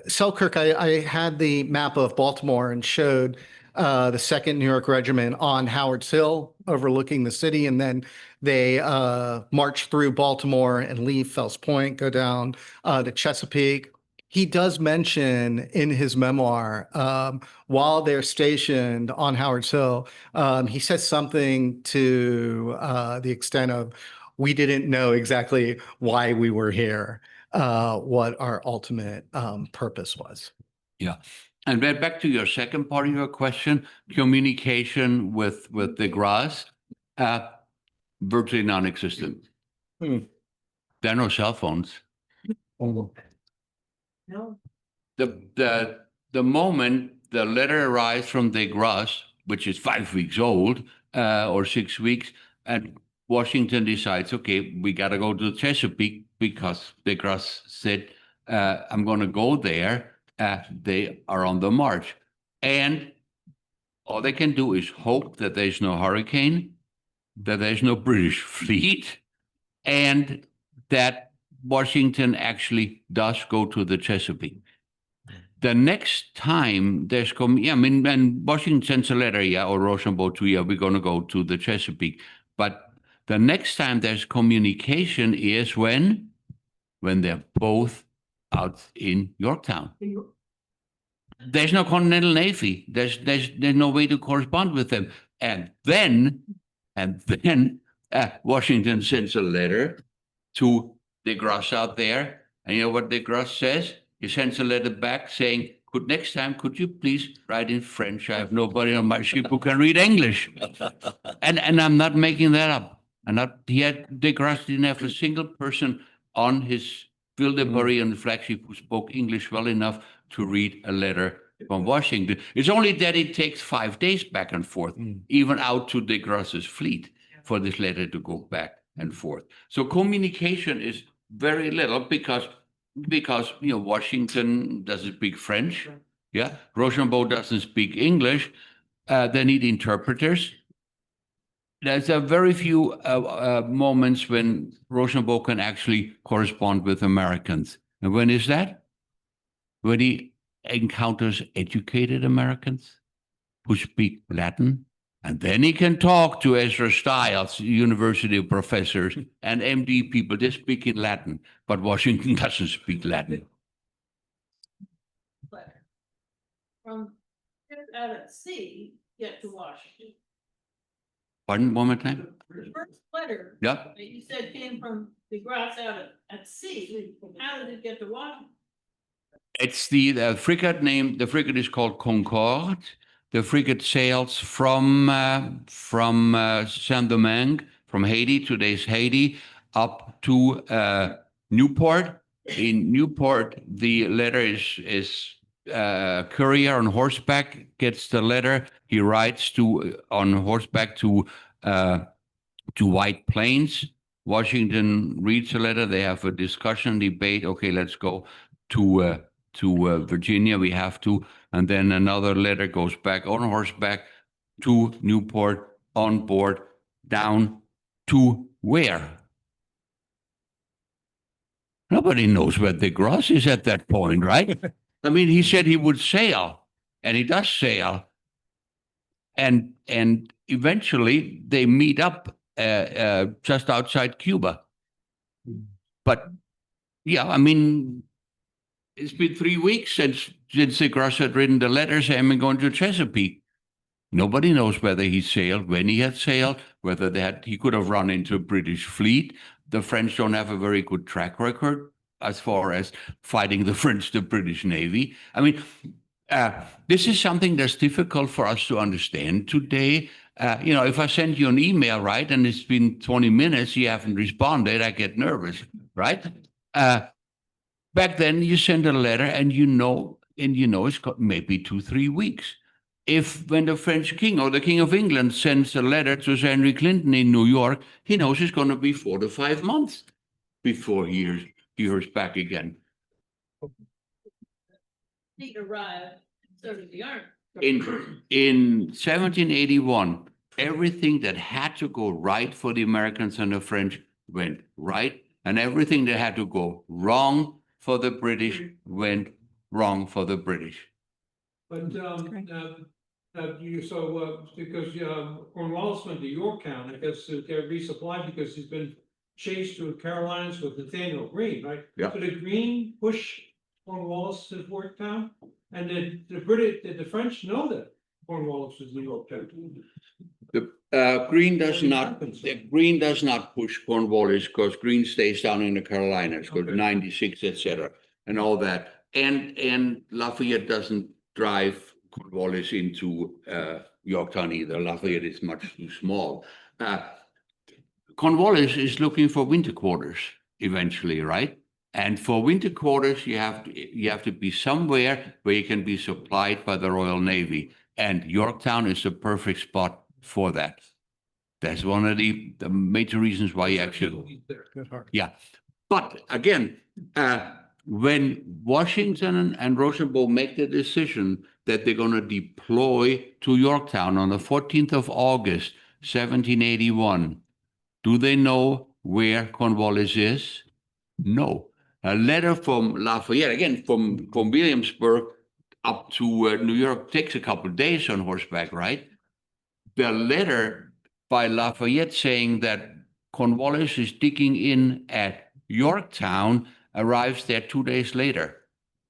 Selkirk, I had the map of Baltimore and showed the 2nd New York Regiment on Howard's Hill overlooking the city. And then they march through Baltimore and leave Fells Point, go down to Chesapeake. He does mention in his memoir, while they're stationed on Howard's Hill, he says something to the extent of, we didn't know exactly why we were here, what our ultimate purpose was. Yeah. And then back to your second part of your question, communication with the Gras, virtually non-existent. Hmm. There are no cell phones. No, The moment the letter arrives from the Gras, which is 5 weeks old or 6 weeks, and Washington decides, okay, we got to go to Chesapeake because the Gras said, I'm going to go there. They are on the march. And all they can do is hope that there's no hurricane, that there's no British fleet, and that Washington actually does go to the Chesapeake. The next time there's and Washington sends a letter, or Rochambeau too, we're going to go to the Chesapeake. But the next time there's communication is when they're both out in Yorktown. There's no Continental Navy. There's no way to correspond with them. And then Washington sends a letter to de Grasse out there. And you know what de Grasse says? He sends a letter back saying, next time, could you please write in French? I have nobody on my ship who can read English. And I'm not making that up. De Grasse didn't have a single person on his Ville de Paris on the flagship who spoke English well enough to read a letter from Washington. It's only that it takes 5 days back and forth, even out to de Grasse's fleet, for this letter to go back and forth. So communication is very little because Washington doesn't speak French. Yeah, Rochambeau doesn't speak English. They need interpreters. There's a very few moments when Rochambeau can actually correspond with Americans. And when is that? When he encounters educated Americans who speak Latin. And then he can talk to Ezra Stiles, university professors, and MD people. They speak in Latin, but Washington doesn't speak Latin. From out at sea, get to Washington. Pardon, one more time? The first letter Yeah. that you said came from de Grasse out at sea. How did it get to Washington? It's the frigate name. The frigate is called Concorde. The frigate sails from Saint-Domingue, from Haiti, today's Haiti, up to Newport. In Newport, the letter is courier on horseback gets the letter. He rides on horseback to White Plains. Washington reads the letter. They have a discussion, debate. Okay, let's go to Virginia. We have to. And then another letter goes back on horseback to Newport, on board, down to where? Nobody knows where de Grasse is at that point, right? I mean, he said he would sail, and he does sail. And eventually they meet up just outside Cuba. But yeah, I mean, it's been 3 weeks since de Grasse had written the letter saying I'm going to Chesapeake. Nobody knows whether he sailed, when he had sailed, whether he could have run into a British fleet. The French don't have a very good track record as far as fighting the British Navy. I mean, this is something that's difficult for us to understand today. If I send you an email, right, and it's been 20 minutes, you haven't responded, I get nervous, right? Back then, you send a letter, and it's got maybe 2-3 weeks. When the French king or the King of England sends a letter to Sir Henry Clinton in New York, he knows it's going to be 4 to 5 months before he hears back again. He arrived, so did the army. In 1781, everything that had to go right for the Americans and the French went right, and everything that had to go wrong for the British went wrong for the British. But because Cornwallis went to Yorktown, I guess they're resupplied because he's been chased to the Carolinas with Nathaniel Greene, right? Yeah. So did Greene push Cornwallis to Yorktown? And did the French know that Cornwallis was in Yorktown? Greene does not push Cornwallis because Greene stays down in the Carolinas, because 96, etc., and all that. And Lafayette doesn't drive Cornwallis into Yorktown either. Lafayette is much too small. Cornwallis is looking for winter quarters eventually, right? And for winter quarters, you have to be somewhere where you can be supplied by the Royal Navy. And Yorktown is the perfect spot for that. That's one of the major reasons why you actually, yeah. But again, when Washington and Rochambeau make the decision that they're going to deploy to Yorktown on the 14th of August, 1781, do they know where Cornwallis is? No. A letter from Lafayette, again, from Williamsburg up to New York takes a couple of days on horseback, right? The letter by Lafayette saying that Cornwallis is digging in at Yorktown arrives there 2 days later.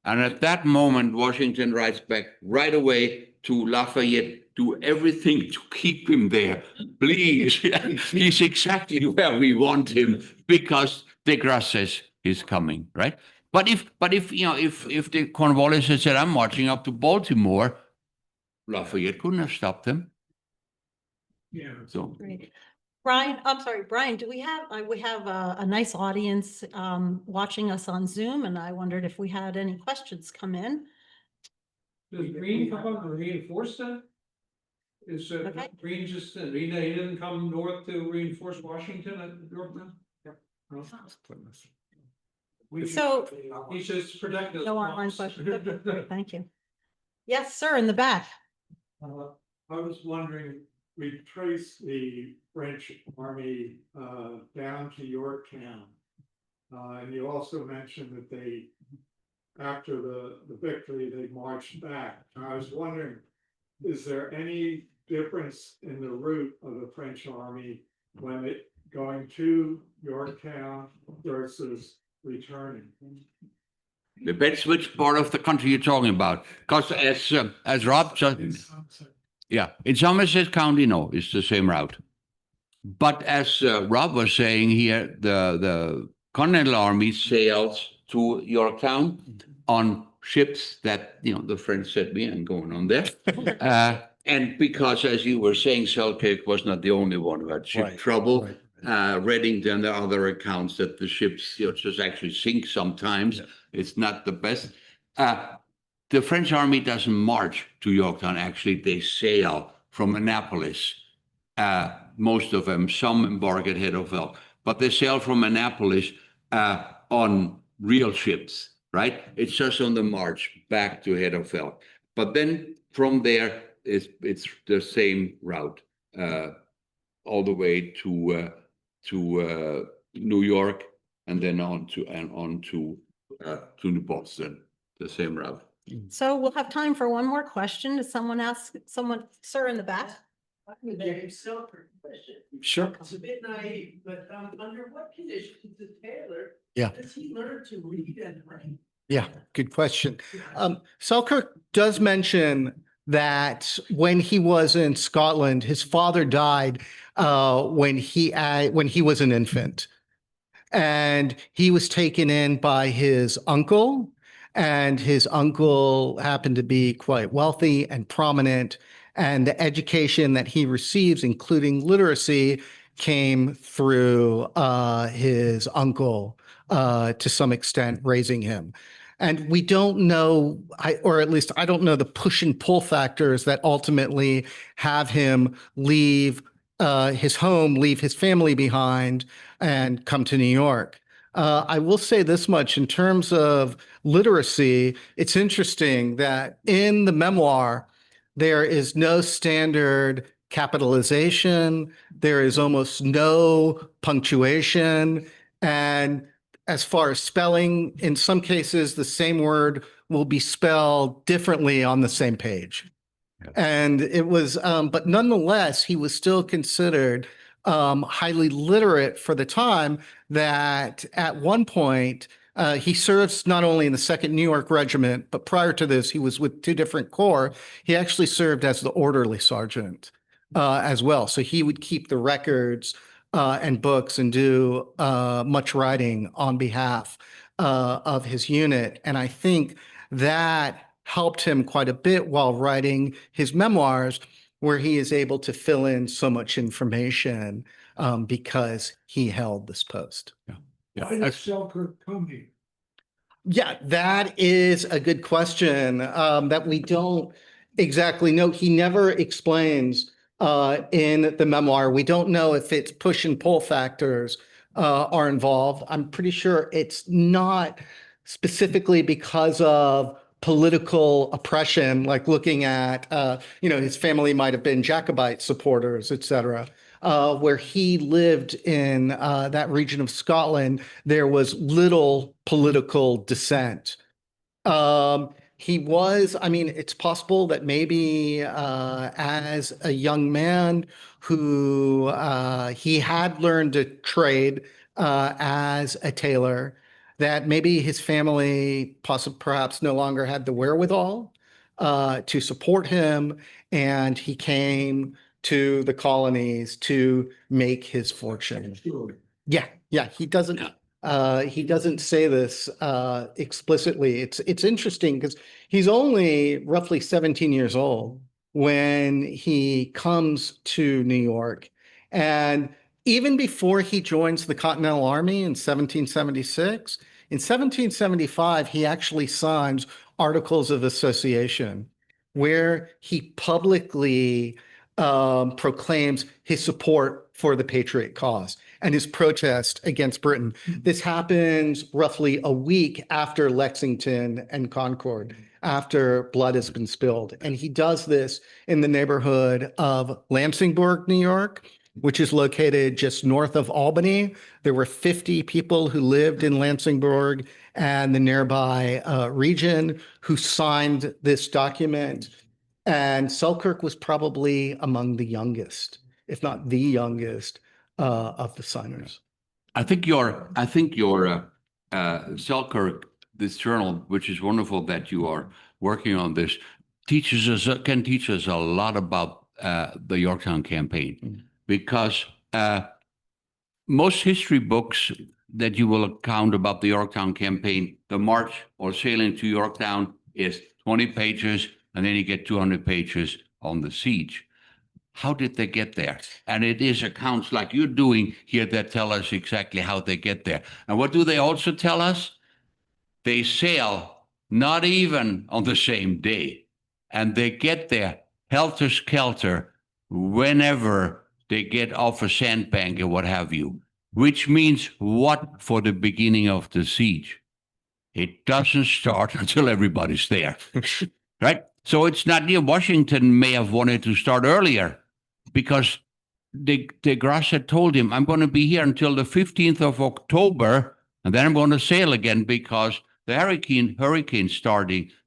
And at that moment, Washington writes back right away to Lafayette, do everything to keep him there, please. He's exactly where we want him because de Grasse says he's coming, right? But if the Cornwallis had said, I'm marching up to Baltimore, Lafayette couldn't have stopped him. Yeah. So Great. Brian, I'm sorry, Brian, do we have a nice audience watching us on Zoom, and I wondered if we had any questions come in. Does Green come up and reinforce that? Is Okay. Green just, he didn't come north to reinforce Washington at Yorktown? No? So- He's just protecting us. No online questions. Okay, great, thank you. Yes, sir, in the back. I was wondering, we traced the French army down to Yorktown. And you also mentioned that they, after the victory, they marched back. I was wondering, is there any difference in the route of the French army when it going to Yorktown versus returning? depends which part of the country you're talking about. Because as Rob just, yeah, in Somerset County, no, it's the same route. But as Rob was saying here, the Continental Army sails to Yorktown on ships that, the French said, we ain't going on there. And because, as you were saying, Selkirk was not the only one who had ship trouble. Readington, there are other accounts that the ships just actually sink sometimes. Yeah. It's not the best. The French army doesn't march to Yorktown. Actually, they sail from Annapolis. Most of them, some embark at Head of Elk, but they sail from Annapolis on real ships, right? It's just on the march back to Head of Elk. But then from there, it's the same route all the way to New York and then on to New Boston, the same route. So we'll have time for one more question. Does someone ask, sir, in the back? James Selkirk question. Sure. It's a bit naive, but under what conditions does Taylor? Yeah. Does he learn to read and write? Yeah, good question. Selkirk does mention that when he was in Scotland, his father died when he was an infant, and he was taken in by his uncle, and his uncle happened to be quite wealthy and prominent, and the education that he receives, including literacy, came through his uncle to some extent, raising him. And we don't know, or at least I don't know the push and pull factors that ultimately have him leave his home, leave his family behind, and come to New York. I will say this much in terms of literacy. It's interesting that in the memoir, there is no standard capitalization. There is almost no punctuation. And as far as spelling, in some cases, the same word will be spelled differently on the same page. And it was, but nonetheless, he was still considered highly literate for the time, that at one point, he serves not only in the 2nd New York Regiment, but prior to this, he was with 2 different corps. He actually served as the orderly sergeant as well. So he would keep the records and books and do much writing on behalf of his unit. And I think that helped him quite a bit while writing his memoirs, where he is able to fill in so much information because he held this post. Yeah, Why did that's- Selkirk come here? Yeah, that is a good question that we don't exactly know. He never explains in the memoir. We don't know if it's push and pull factors are involved. I'm pretty sure it's not specifically because of political oppression, like looking at, his family might have been Jacobite supporters, et cetera. Where he lived in that region of Scotland, there was little political dissent. He was, I mean, it's possible that maybe as a young man who he had learned a trade as a tailor, that maybe his family perhaps no longer had the wherewithal to support him, and he came to the colonies to make his fortune. Yeah, he doesn't. He doesn't say this explicitly. It's interesting because he's only roughly 17 years old when he comes to New York, and even before he joins the Continental Army in 1776, in 1775 he actually signs Articles of Association, where he publicly proclaims his support for the Patriot cause and his protest against Britain. This happens roughly a week after Lexington and Concord, after blood has been spilled. And he does this in the neighborhood of Lansingburg, New York, which is located just north of Albany. There were 50 people who lived in Lansingburg and the nearby region who signed this document. And Selkirk was probably among the youngest, if not the youngest, of the signers. I think your Selkirk, this journal, which is wonderful that you are working on this, can teach us a lot about the Yorktown campaign, because most history books that you will account about the Yorktown campaign, the march or sailing to Yorktown is 20 pages, and then you get 200 pages on the siege. How did they get there? And it is accounts like you're doing here that tell us exactly how they get there. And what do they also tell us? They sail not even on the same day, and they get there helter-skelter whenever they get off a sandbank or what have you, which means what for the beginning of the siege? It doesn't start until everybody's there, right? So it's not near. Washington may have wanted to start earlier, because de Grasse had told him, I'm going to be here until the 15th of October, and then I'm going to sail again because the hurricane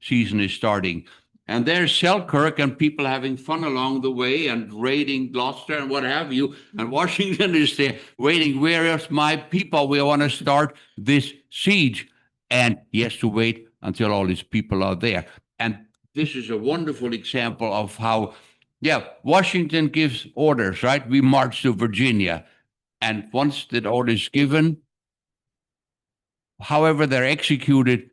season is starting. And there's Selkirk and people having fun along the way and raiding Gloucester and what have you. And Washington is there waiting, where is my people? We want to start this siege. And he has to wait until all his people are there. And this is a wonderful example of how, Washington gives orders, right? We march to Virginia. And once that order is given, however they're executed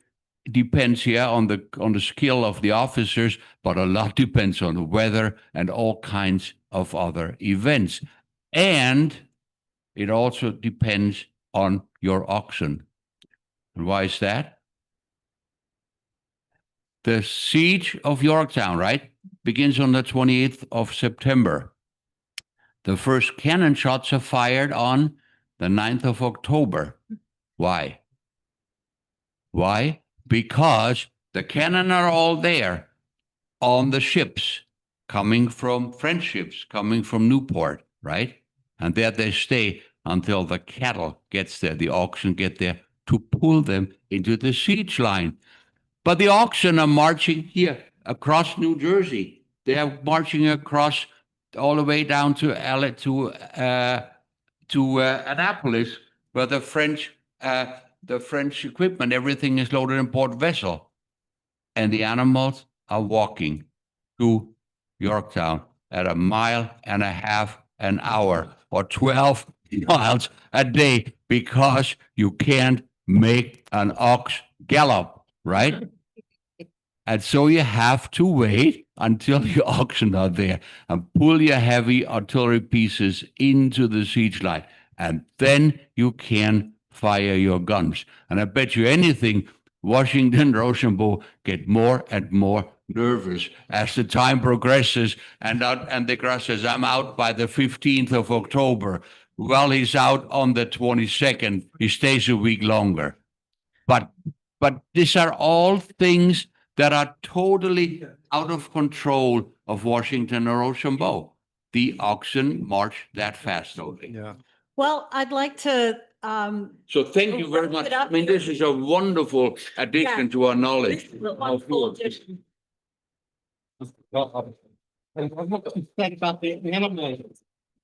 depends here on the skill of the officers, but a lot depends on the weather and all kinds of other events. And it also depends on your oxen. And why is that? The siege of Yorktown, right, begins on the 28th of September. The first cannon shots are fired on the 9th of October. Why? Why? Because the cannon are all there on the ships, French ships coming from Newport, right? And there they stay until the cattle gets there, the oxen get there to pull them into the siege line. But the oxen are marching here across New Jersey. They are marching across all the way down to Annapolis, where the French equipment, everything is loaded in port vessel. And the animals are walking to Yorktown at 1.5 miles an hour, or 12 miles a day, because you can't make an ox gallop, right? And so you have to wait until the auction are there and pull your heavy artillery pieces into the siege line. And then you can fire your guns. And I bet you anything, Washington, Rochambeau get more and more nervous as the time progresses. And the guy says, I'm out by the 15th of October. Well, he's out on the 22nd. He stays a week longer. But these are all things that are totally out of control of Washington or Rochambeau. The auction marched that fast only. Yeah. Well, I'd like to, So thank you very much. I mean, this is a wonderful addition to our knowledge.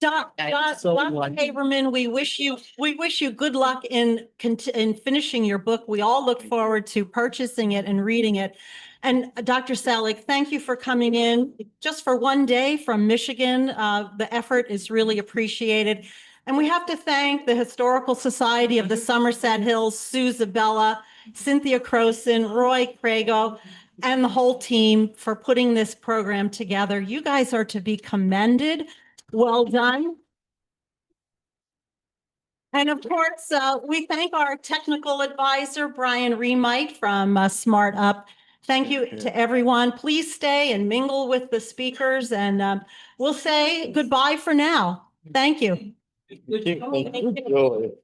Dr. Haberman, we wish you good luck in finishing your book. We all look forward to purchasing it and reading it. And Dr. Selig, thank you for coming in just for one day from Michigan. The effort is really appreciated. And we have to thank the Historical Society of the Somerset Hills, Sue Zabella, Cynthia Croson, Roy Crago, and the whole team for putting this program together. You guys are to be commended. Well done. And of course, we thank our technical advisor, Brian Remite from Smart Up. Thank you to everyone. Please stay and mingle with the speakers, and we'll say goodbye for now. Thank you. Thank you.